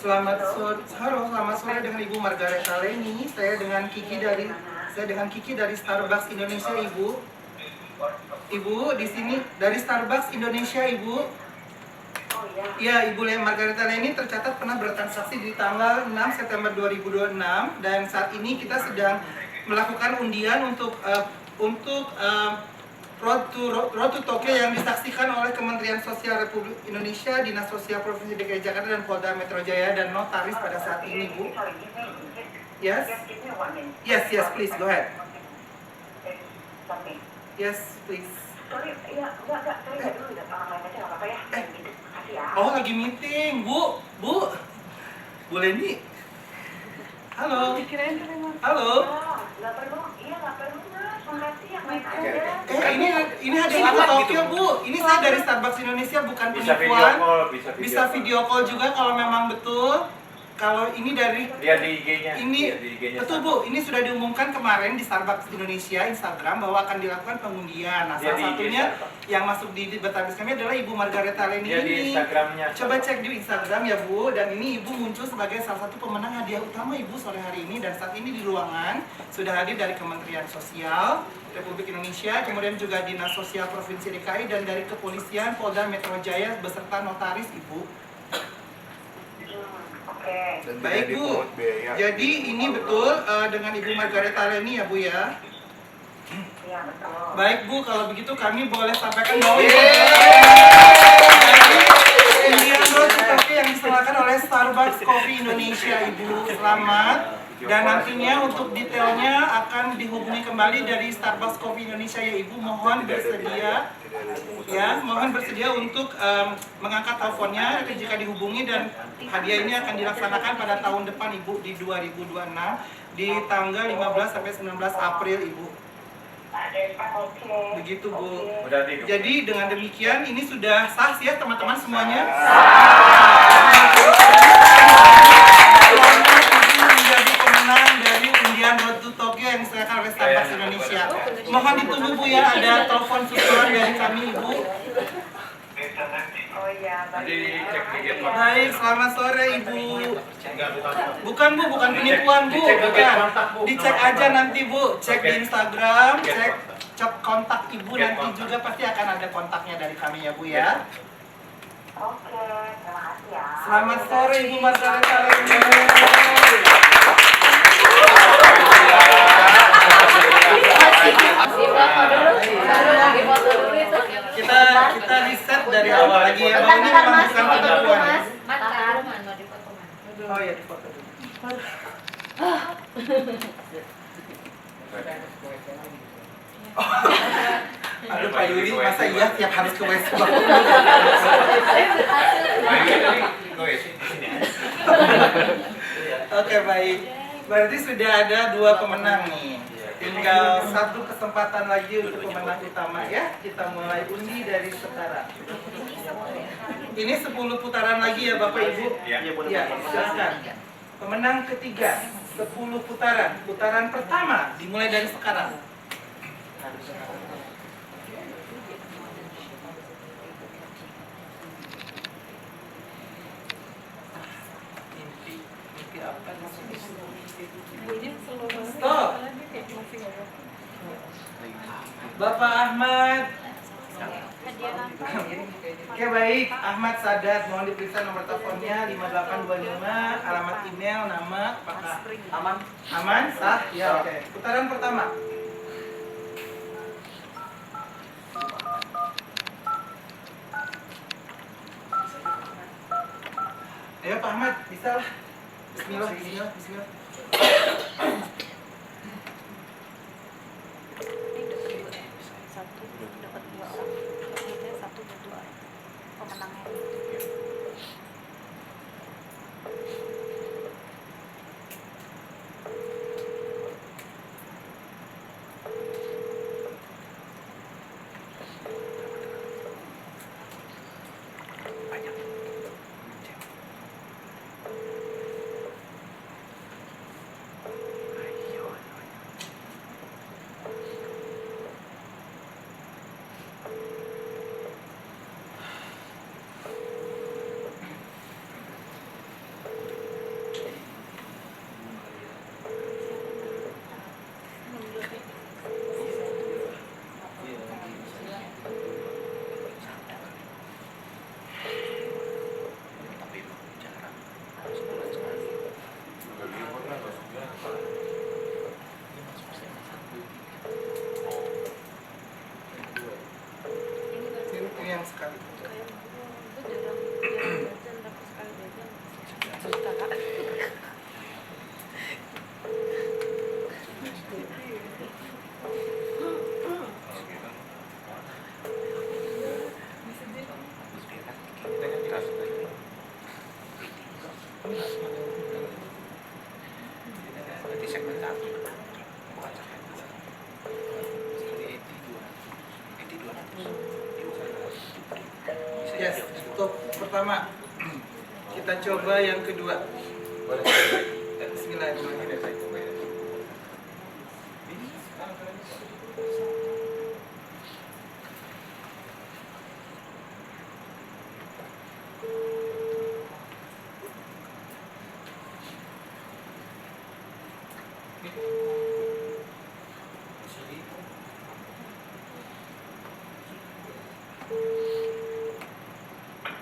[SPEAKER 1] Selamat sore dengan Ibu Margareta Leni. Saya dengan Kiki dari Starbucks Indonesia, Ibu. Ibu di sini dari Starbucks Indonesia, Ibu.
[SPEAKER 7] Oh iya.
[SPEAKER 1] Ya, Ibu Margareta Leni tercatat pernah bertransaksi di tanggal 6 September 2026 dan saat ini kita sedang melakukan undian untuk Road to Tokyo yang disaksikan oleh Kementerian Sosial Republik Indonesia, Dinas Sosial Provinsi DKI Jakarta dan Polda Metro Jaya dan notaris pada saat ini, Bu. Yes? Yes, please, go ahead. Yes, please.
[SPEAKER 7] Sorry, iya, enggak, sorry, dulu udah orang lain aja nggak apa-apa ya. Gitu, kasih ya.
[SPEAKER 1] Oh, lagi meeting, Bu. Bu Leni. Halo. Halo.
[SPEAKER 7] Nggak perlu, nggak perlu, Mas. Makasih, yang lain aja.
[SPEAKER 1] Ini ada Ibu Tokyo, Bu. Ini saya dari Starbucks Indonesia, bukan penipuan. Bisa video call juga kalau memang betul. Kalau ini dari
[SPEAKER 4] Lihat di IG-nya.
[SPEAKER 1] Betul, Bu. Ini sudah diumumkan kemarin di Starbucks Indonesia Instagram bahwa akan dilakukan pengundian. Nah, salah satunya yang masuk di database kami adalah Ibu Margareta Leni ini.
[SPEAKER 4] Di Instagramnya.
[SPEAKER 1] Coba cek di Instagram ya, Bu. Dan ini Ibu muncul sebagai salah satu pemenang hadiah utama Ibu sore hari ini. Dan saat ini di ruangan sudah hadir dari Kementerian Sosial Republik Indonesia, kemudian juga Dinas Sosial Provinsi DKI dan dari Kepolisian Polda Metro Jaya beserta notaris, Ibu. Baik, Bu. Jadi ini betul dengan Ibu Margareta Leni ya, Bu ya?
[SPEAKER 7] Iya, betul.
[SPEAKER 1] Baik, Bu, kalau begitu kami boleh sampaikan bahwa undian Road to Tokyo yang diselenggarakan oleh Starbucks Coffee Indonesia, Ibu. Selamat. Dan nantinya untuk detailnya akan dihubungi kembali dari Starbucks Coffee Indonesia ya, Ibu. Mohon bersedia untuk mengangkat teleponnya jika dihubungi dan hadiah ini akan dilaksanakan pada tahun depan, Ibu, di 2026 di tanggal 15 sampai 19 April, Ibu. Begitu, Bu. Jadi dengan demikian ini sudah sah ya teman-teman semuanya. Menjadi pemenang dari undian Road to Tokyo yang diselenggarakan oleh Starbucks Indonesia. Mohon ditunggu, Bu ya, ada telepon susulan dari kami, Ibu.
[SPEAKER 7] Oh iya,
[SPEAKER 1] Baik, selamat sore, Ibu. Bukan, Bu, bukan penipuan, Bu. Bukan. Dicek aja nanti, Bu. Cek di Instagram, cek kontak Ibu, nanti juga pasti akan ada kontaknya dari kami ya, Bu ya.
[SPEAKER 7] Oke, terima kasih ya.
[SPEAKER 1] Selamat sore, Ibu Margareta Leni. Kita riset dari awal lagi ya, bahwa ini memang bukan penipuan. Oh iya, di foto dulu. Aduh, Pak Yuli, masa iya tiap harus ke WC? Oke, baik. Berarti sudah ada 2 pemenang nih. Tinggal 1 kesempatan lagi untuk pemenang utama ya. Kita mulai undi dari sekarang. Ini 10 putaran lagi ya, Bapak Ibu. Ya, silakan. Pemenang ketiga, 10 putaran. Putaran pertama dimulai dari sekarang. Mimpi apa di sini? Stop. Bapak Ahmad.
[SPEAKER 9] Dia nangka.
[SPEAKER 1] Oke baik, Ahmad Sadat, mohon diperiksa nomor teleponnya 5825, alamat email, nama, apakah aman? Aman, sah? Ya, oke. Putaran pertama. Ayo Pak Ahmad, bisa lah. Bismillah, bismillah, bismillah.
[SPEAKER 9] Satu dapat 2 orang. Ini 1 dan 2 orang. Pemenangnya.
[SPEAKER 1] Ini yang sekali.
[SPEAKER 6] Berarti segmen 1 bukan segmen 2. Sekali 200.
[SPEAKER 1] Yes, untuk pertama. Kita coba yang kedua. Bismillahirrahmanirrahim.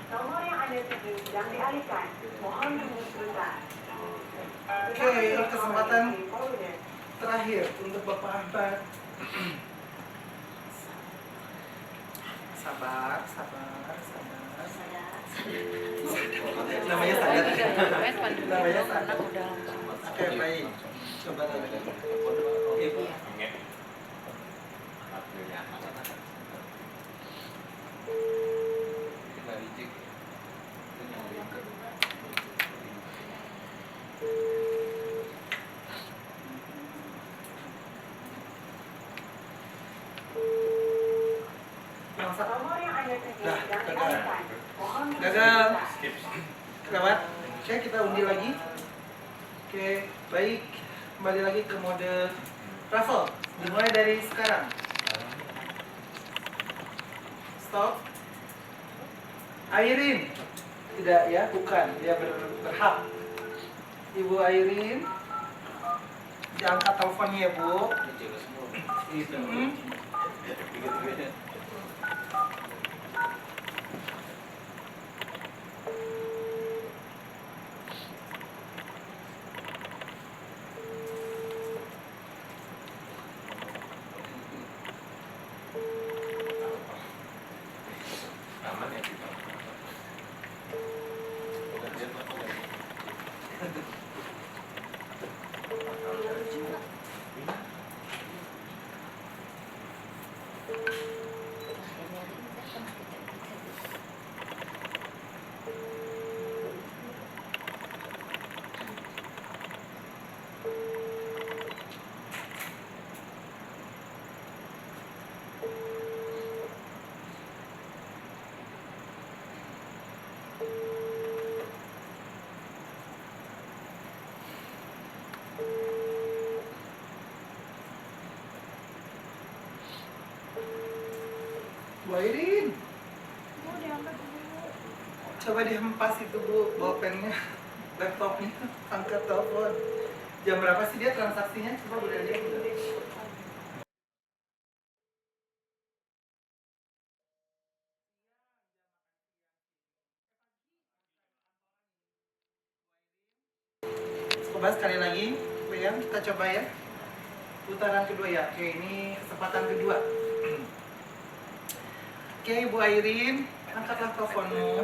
[SPEAKER 7] Nomor yang Anda tuju sedang dialihkan. Mohon tunggu sebentar.
[SPEAKER 1] Oke, kesempatan terakhir untuk Bapak Ahmad. Sabar, sabar, sabar. Namanya Sadat. Namanya Sadat. Oke, baik. Coba lagi. Ibu.
[SPEAKER 7] Nomor yang Anda tuju
[SPEAKER 1] Dah,
[SPEAKER 7] sedang
[SPEAKER 1] gagal.
[SPEAKER 7] dialihkan. Mohon tunggu
[SPEAKER 1] Gagal.
[SPEAKER 7] sebentar.
[SPEAKER 1] Kelewat. Oke, kita undi lagi. Oke, baik. Kembali lagi ke mode raffle. Dimulai dari sekarang. Stop. Airin. Tidak ya, bukan. Dia berhak. Ibu Airin. Diangkat teleponnya ya, Bu. Hmm.
[SPEAKER 4] Aman ya kita.
[SPEAKER 1] Bu Airin. Coba dihempas itu Bu, bolpennya, laptopnya, angkat telepon. Jam berapa sih dia transaksinya? Coba Bu lihat. Coba sekali lagi, Rian, kita coba ya. Putaran kedua ya. Oke, ini kesempatan kedua. Oke, Ibu Airin, angkatlah teleponmu.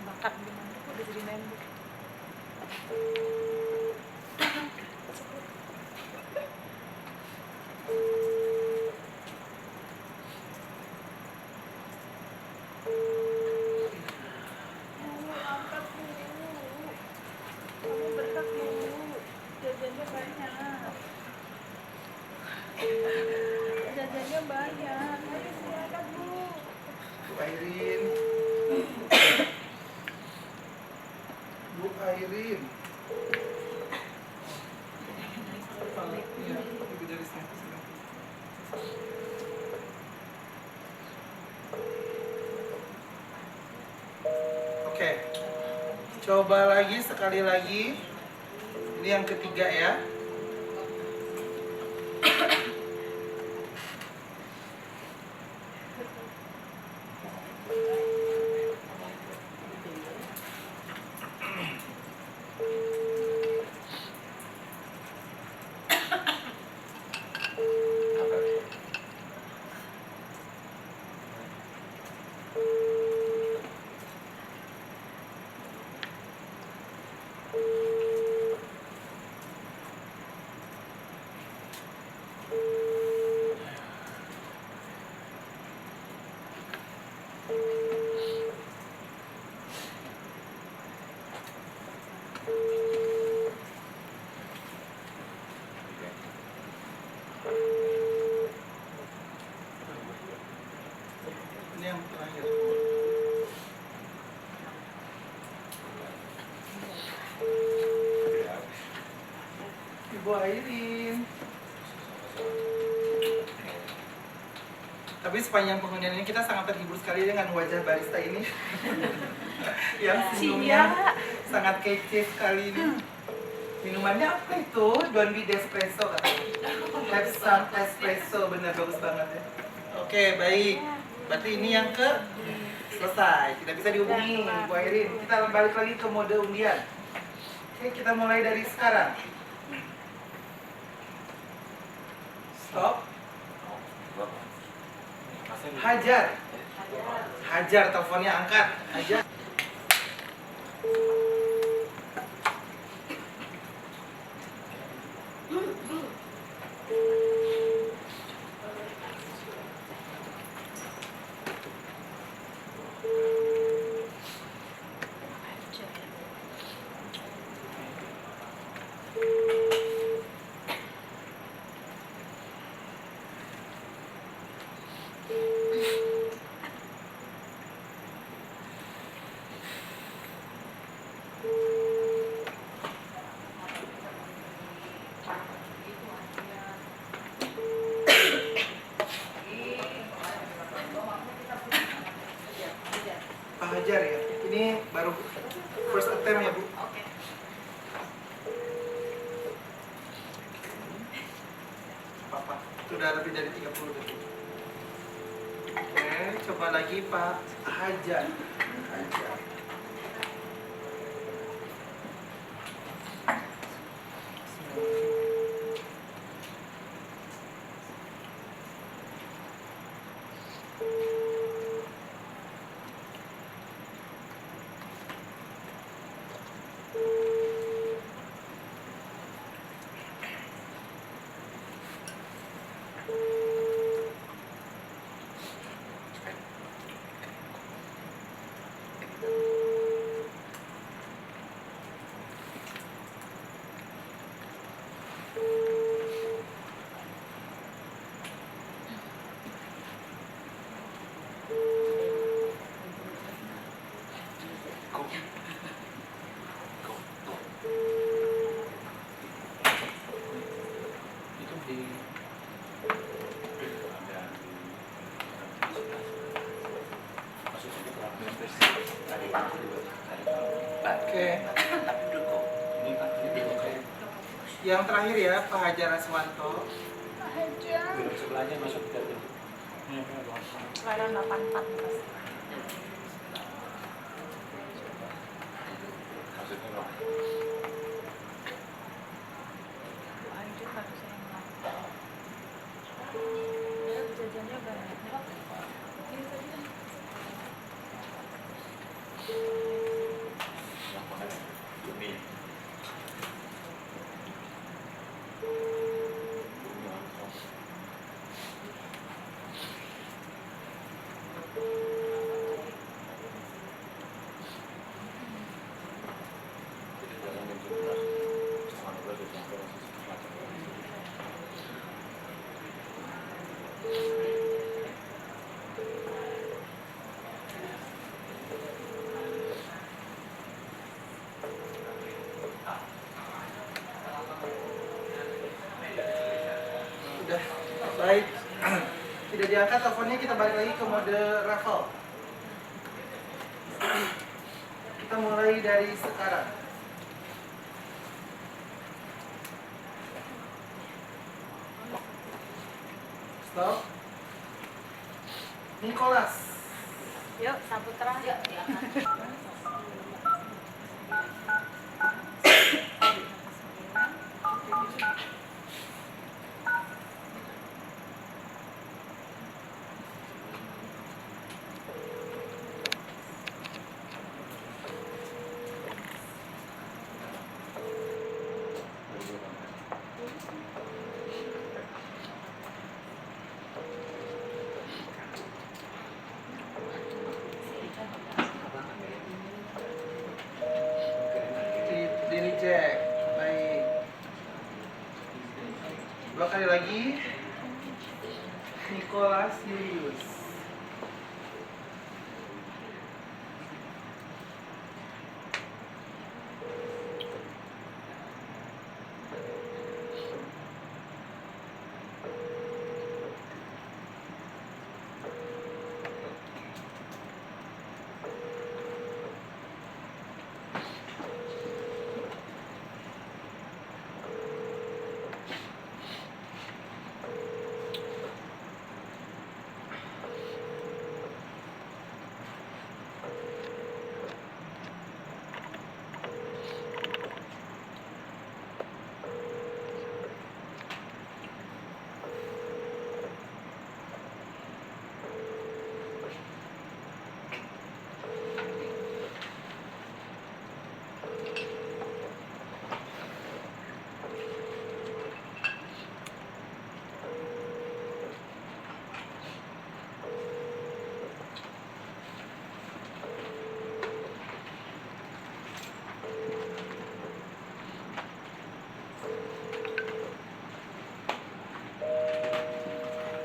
[SPEAKER 9] Bakat gimana kok udah jadi member. Angkat dulu. Kamu berhak dulu. Jajannya banyak. Jajannya banyak. Ayo silakan dulu.
[SPEAKER 1] Bu Airin. Bu Airin. Iya, Ibu dari sini. Oke. Coba lagi sekali lagi. Ini yang ketiga ya. Ini yang terakhir. Ibu Airin. Tapi sepanjang pengundian ini kita sangat terhibur sekali dengan wajah barista ini. Yang senyumnya sangat kece sekali ini. Minumannya apa itu? Don B Espresso katanya. Have some espresso, bener bagus banget ya. Oke, baik. Berarti ini yang ke selesai. Tidak bisa dihubungi, Bu Airin. Kita balik lagi ke mode undian. Oke, kita mulai dari sekarang. Stop. Hajar. Hajar, teleponnya angkat. Hajar. Pak Hajar ya. Ini baru first attempt ya, Bu.
[SPEAKER 8] Oke.
[SPEAKER 1] Apa? Sudah lebih dari 30 detik. Oke, coba lagi Pak Hajar. Hajar. Oke.
[SPEAKER 6] Tapi udah kok. Ini belum kayak.
[SPEAKER 1] Yang terakhir ya, Pak Hajar Aswanto.
[SPEAKER 4] Duduk sebelahnya masuk ke dalam.
[SPEAKER 9] Sekarang 84 plus.
[SPEAKER 4] Maksudnya apa?
[SPEAKER 9] Lanjut harusnya yang lain. Ya, jajannya banyak. Ini tadi.
[SPEAKER 4] Yang mana? Ini.
[SPEAKER 1] Udah, baik. Tidak diangkat teleponnya, kita balik lagi ke mode raffle. Kita mulai dari sekarang. Stop. Nicholas.
[SPEAKER 9] Yuk, Saputra. Yuk,
[SPEAKER 1] Di reject. Baik. Dua kali lagi. Nicholas Julius.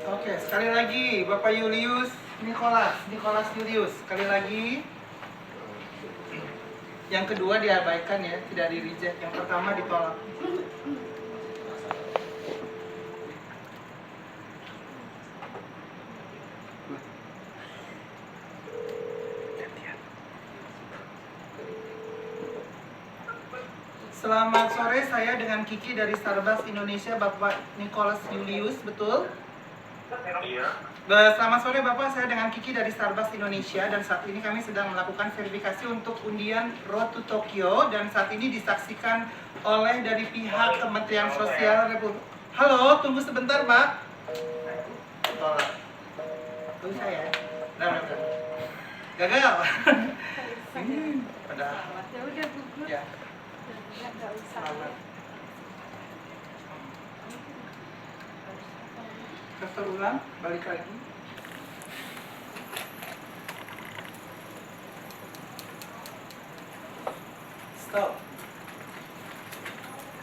[SPEAKER 1] Oke, sekali lagi Bapak Julius Nicholas Julius. Sekali lagi. Yang kedua diabaikan ya, tidak di reject. Yang pertama ditolak. Selamat sore, saya dengan Kiki dari Starbucks Indonesia, Bapak Nicholas Julius, betul?
[SPEAKER 4] Iya.
[SPEAKER 1] Selamat sore Bapak, saya dengan Kiki dari Starbucks Indonesia dan saat ini kami sedang melakukan verifikasi untuk undian Road to Tokyo dan saat ini disaksikan oleh dari pihak Kementerian Sosial Republik. Halo, tunggu sebentar Pak. Tolak. Tunggu saya. Nah. Gagal. Padahal.
[SPEAKER 9] Ya udah gugur.
[SPEAKER 1] Ya.
[SPEAKER 9] Nggak usah.
[SPEAKER 1] Selamat. Daftar ulang, balik lagi. Stop.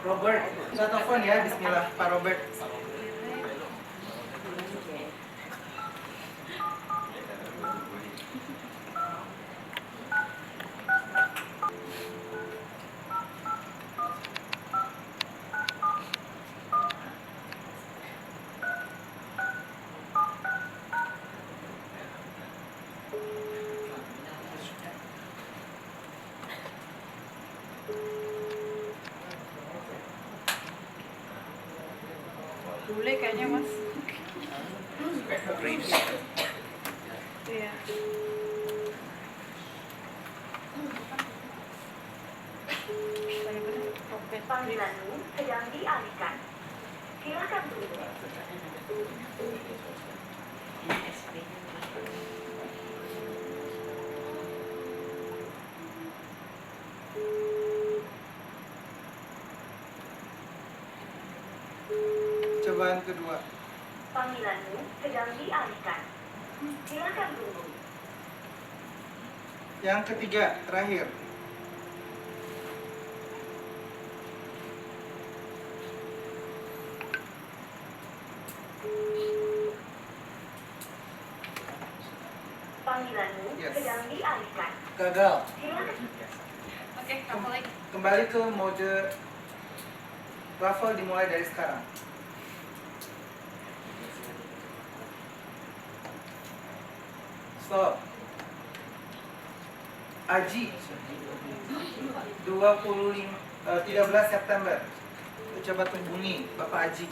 [SPEAKER 1] Robert, kita telepon ya, bismillah Pak Robert.
[SPEAKER 9] bule kayaknya mas. Iya.
[SPEAKER 7] Panggilanmu sedang dialihkan. Silakan tunggu.
[SPEAKER 1] Cobaan kedua.
[SPEAKER 7] Panggilanmu sedang dialihkan. Silakan tunggu.
[SPEAKER 1] Yang ketiga, terakhir.
[SPEAKER 7] Panggilanmu sedang dialihkan.
[SPEAKER 1] Gagal.
[SPEAKER 7] Silakan.
[SPEAKER 8] Oke, apa lagi?
[SPEAKER 1] Kembali ke mode raffle dimulai dari sekarang. Stop. Aji 13 September. Coba hubungi Bapak Aji.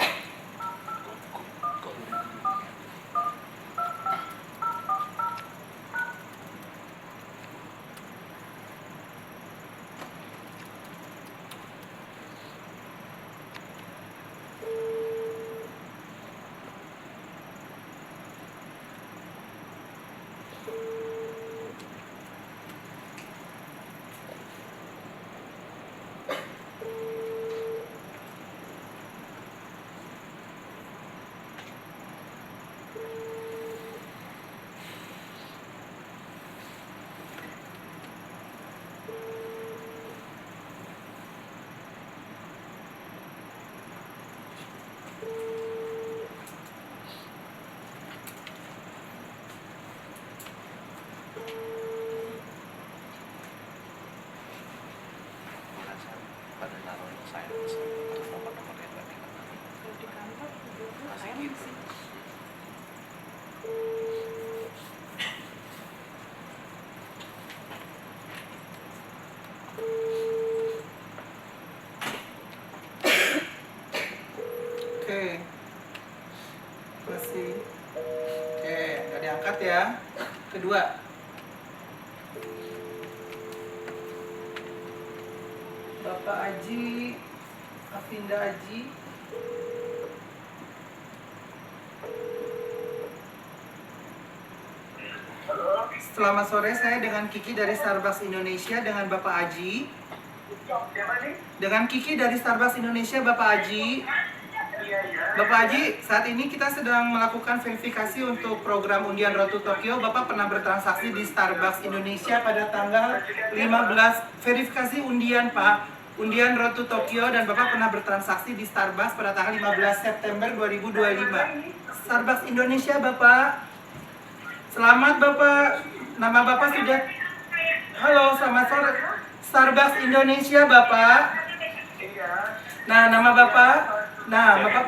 [SPEAKER 6] Pada naruh saya untuk nomor-nomor yang tadi
[SPEAKER 9] Kalau di kantor juga
[SPEAKER 6] masih
[SPEAKER 9] kayak
[SPEAKER 6] gitu.
[SPEAKER 9] masih.
[SPEAKER 1] Oke. Masih. Oke, nggak diangkat ya. Kedua. Bapak Aji, Afinda Aji. Selamat sore, saya dengan Kiki dari Starbucks Indonesia dengan Bapak Aji. Dengan Kiki dari Starbucks Indonesia, Bapak Aji. Bapak Haji, saat ini kita sedang melakukan verifikasi untuk program undian Road to Tokyo. Bapak pernah bertransaksi di Starbucks Indonesia pada tanggal 15, verifikasi undian Pak, undian Road to Tokyo, dan Bapak pernah bertransaksi di Starbucks pada tanggal 15 September 2025. Starbucks Indonesia Bapak. Selamat Bapak, nama Bapak sudah... Halo, selamat sore. Starbucks Indonesia Bapak. Nah,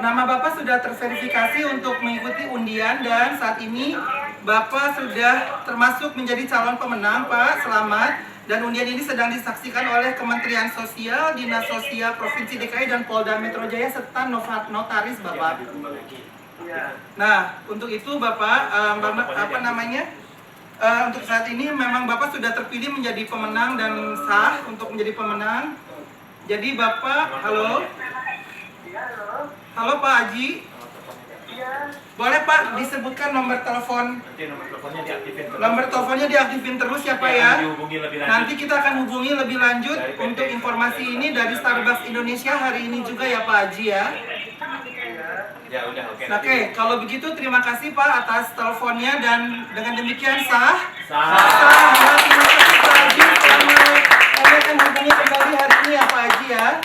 [SPEAKER 1] nama Bapak sudah terverifikasi untuk mengikuti undian, dan saat ini Bapak sudah termasuk menjadi calon pemenang, Pak. Selamat. Dan undian ini sedang disaksikan oleh Kementerian Sosial, Dinas Sosial Provinsi DKI, dan Polda Metro Jaya serta notaris Bapak. Nah, untuk itu Bapak, untuk saat ini memang Bapak sudah terpilih menjadi pemenang dan sah untuk menjadi pemenang. Jadi Bapak, halo? Halo Pak Haji? Boleh Pak disebutkan nomor telepon?
[SPEAKER 4] Nanti nomor teleponnya diaktifin terus.
[SPEAKER 1] Nomor teleponnya diaktifin terus ya Pak ya?
[SPEAKER 4] Dihubungi lebih lanjut.
[SPEAKER 1] Nanti kita akan hubungi lebih lanjut untuk informasi ini dari Starbucks Indonesia hari ini juga ya Pak Haji ya?
[SPEAKER 4] Ya udah, oke.
[SPEAKER 1] Oke, kalau begitu terima kasih Pak atas teleponnya, dan dengan demikian sah.
[SPEAKER 4] Sah.
[SPEAKER 1] Ya, terima kasih Pak Haji. Kami akan hubungi kembali hari ini ya Pak Haji ya.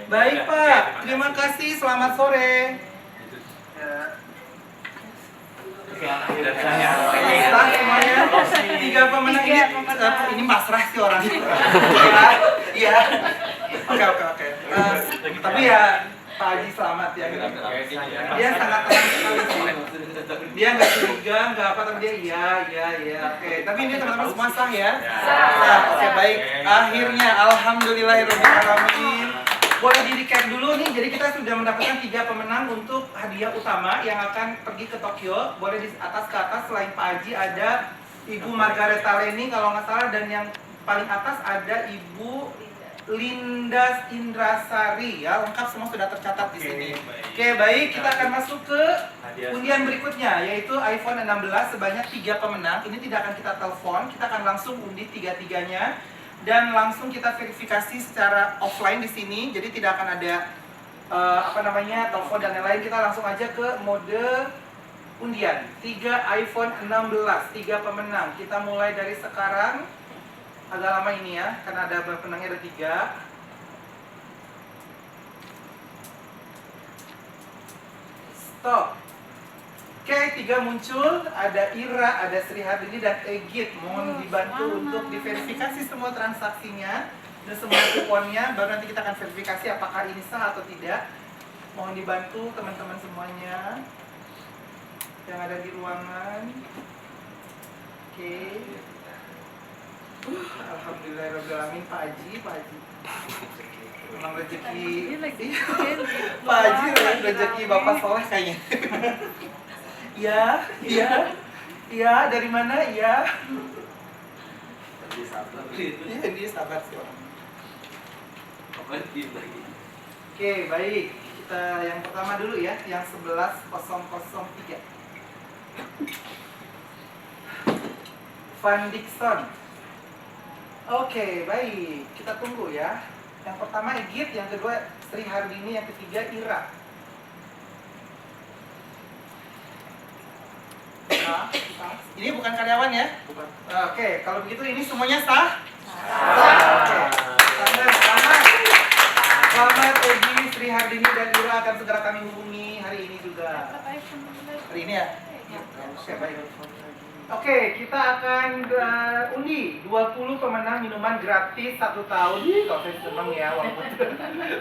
[SPEAKER 1] Baik Pak, terima kasih. Selamat sore.
[SPEAKER 4] Oke, akhir dari saya.
[SPEAKER 1] Sah semuanya. 3 pemenang ini masrah sih orang. Iya. Oke. Tapi ya Pak Haji selamat ya. Dia sangat tenang sekali sih. Dia nggak curiga, nggak apa, tapi dia iya. Oke. Tapi ini teman-teman semua sah ya. Sah. Oke baik. Akhirnya alhamdulillahirobbilalamin. boleh di recap dulu nih. Jadi kita sudah mendapatkan 3 pemenang untuk hadiah utama yang akan pergi ke Tokyo. Boleh di atas ke atas, selain Pak Haji ada Ibu Margareta Leni kalau nggak salah, dan yang paling atas ada Ibu Linda Indrasari ya. Lengkap semua sudah tercatat di sini. Oke, baik, kita akan masuk ke undian berikutnya, yaitu iPhone 16 sebanyak 3 pemenang. Ini tidak akan kita telepon, kita akan langsung undi 3-3-nya dan langsung kita verifikasi secara offline di sini. Jadi tidak akan ada telepon dan lain-lain. Kita langsung aja ke mode undian. 3 iPhone 16, 3 pemenang. Kita mulai dari sekarang. Agak lama ini ya, karena ada pemenangnya ada 3. Stop. Oke, 3 muncul. Ada Ira, ada Sri Hardini, dan Egit. Mohon dibantu untuk diverifikasi semua transaksinya dan semua kuponnya. Baru nanti kita akan verifikasi apakah ini sah atau tidak. Mohon dibantu teman-teman semuanya yang ada di ruangan. Oke. Alhamdulillahirrahmanirrahim. Pak Haji memang rezeki Pak Haji rezeki Bapak soleh kayaknya. Iya, dari mana? Iya. Dia sabar sih orang. Oke, baik. Kita yang pertama dulu ya, yang 11003. Van Dixon. Oke, baik. Kita tunggu ya. Yang pertama Egit, yang kedua Sri Hardini, yang ketiga Ira. Sah. Ini bukan karyawan ya? Bukan. Oke, kalau begitu ini semuanya sah? Sah. Oke. Selamat Egi, Sri Hardini, dan Ira akan segera kami hubungi hari ini juga. Hari ini ya? Oke, baik. Oke, kita akan undi 20 pemenang minuman gratis 1 tahun. Kalau saya senang ya,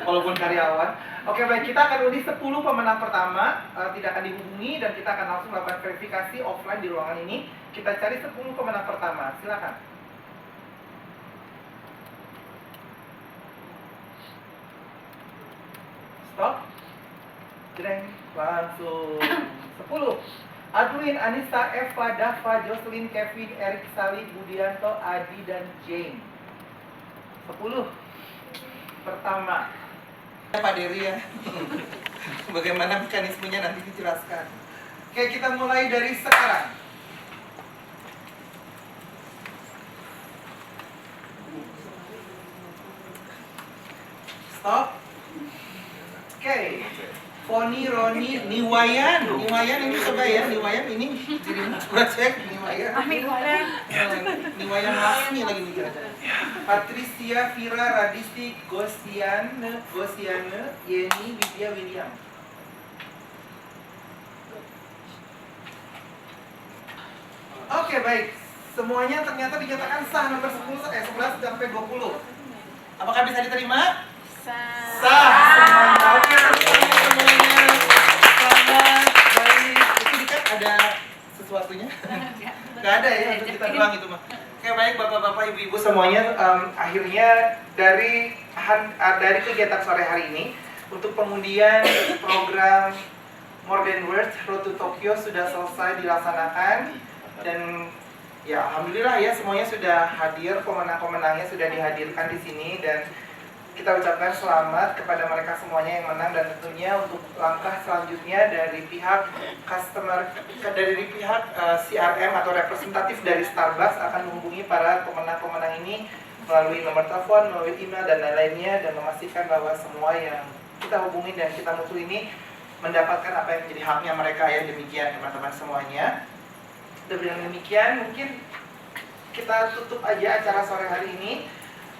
[SPEAKER 1] walaupun karyawan. Oke, baik, kita akan undi 10 pemenang pertama. Tidak akan dihubungi dan kita akan langsung melakukan verifikasi offline di ruangan ini. Kita cari 10 pemenang pertama. Silakan. Stop. Jreng, langsung 10. Adwin, Anissa, Eva, Dava, Jocelyn, Kevin, Erik, Sali, Budianto, Adi, dan Jane. 10 pertama. Pak Dery ya. Bagaimana mekanismenya nanti dijelaskan. Oke, kita mulai dari sekarang. Stop. Oke. Foni, Roni, Niwayan ini coba ya, Niwayan ini kirim buat cek Niwayan. Niwayan Lasmi lagi nih. Patricia, Vira, Radisti, Gosiane, Yeni, Widya, William. Oke, baik. Semuanya ternyata dinyatakan sah nomor 11 sampai 20. Apakah bisa diterima? Sah. Semuanya. Oke, semuanya. Selamat. Baik. Itu kan ada sesuatunya? Gak ada ya, untuk kita doang itu mah. Oke, baik Bapak-bapak, Ibu-ibu semuanya, akhirnya dari kegiatan sore hari ini untuk pengundian program More Than Words Road to Tokyo sudah selesai dilaksanakan dan ya alhamdulillah ya semuanya sudah hadir, pemenang-pemenangnya sudah dihadirkan di sini dan kita ucapkan selamat kepada mereka semuanya yang menang dan tentunya untuk langkah selanjutnya dari pihak CRM atau representatif dari Starbucks akan menghubungi para pemenang-pemenang ini melalui nomor telepon, melalui email dan lain-lainnya dan memastikan bahwa semua yang kita hubungi dan kita mutu ini mendapatkan apa yang menjadi haknya mereka ya. Demikian teman-teman semuanya. Dengan demikian mungkin kita tutup aja acara sore hari ini.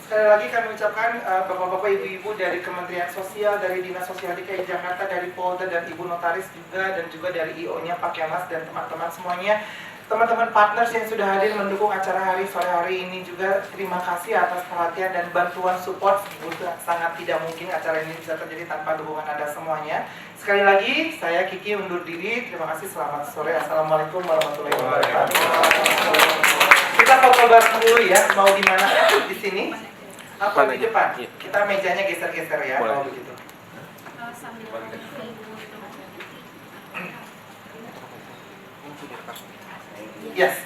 [SPEAKER 1] Sekali lagi kami ucapkan Bapak-Bapak, Ibu-Ibu dari Kementerian Sosial, dari Dinas Sosial DKI Jakarta, dari Polda dan Ibu Notaris juga, dan juga dari IO-nya Pak Kemas dan teman-teman semuanya. Teman-teman partners yang sudah hadir mendukung acara sore hari ini juga terima kasih atas perhatian dan bantuan support. Sangat tidak mungkin acara ini bisa terjadi tanpa dukungan Anda semuanya. Sekali lagi, saya Kiki undur diri. Terima kasih, selamat sore. Assalamualaikum warahmatullahi wabarakatuh. Kita foto bareng dulu ya, mau di mana di sini? Apa di depan? Kita mejanya geser-geser ya, kalau begitu. Yes.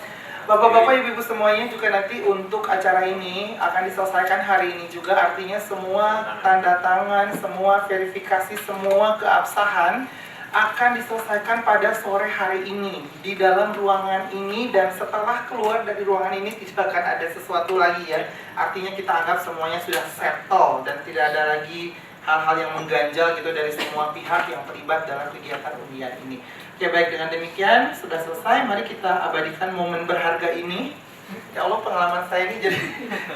[SPEAKER 1] Bapak-bapak, ibu-ibu semuanya juga nanti untuk acara ini akan diselesaikan hari ini juga. Artinya semua tanda tangan, semua verifikasi, semua keabsahan akan diselesaikan pada sore hari ini di dalam ruangan ini. Dan setelah keluar dari ruangan ini tidak akan ada sesuatu lagi ya. Artinya kita anggap semuanya sudah settle dan tidak ada lagi hal-hal yang mengganjal gitu dari semua pihak yang terlibat dalam kegiatan undian ini. Oke, baik, dengan demikian sudah selesai. Mari kita abadikan momen berharga ini. Ya Allah, pengalaman saya ini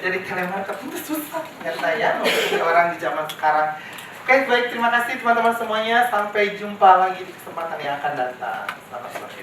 [SPEAKER 1] jadi telemarketing itu susah ternyata ya, menghubungi orang di zaman sekarang. Oke, baik, terima kasih teman-teman semuanya. Sampai jumpa lagi di kesempatan yang akan datang. Selamat sore.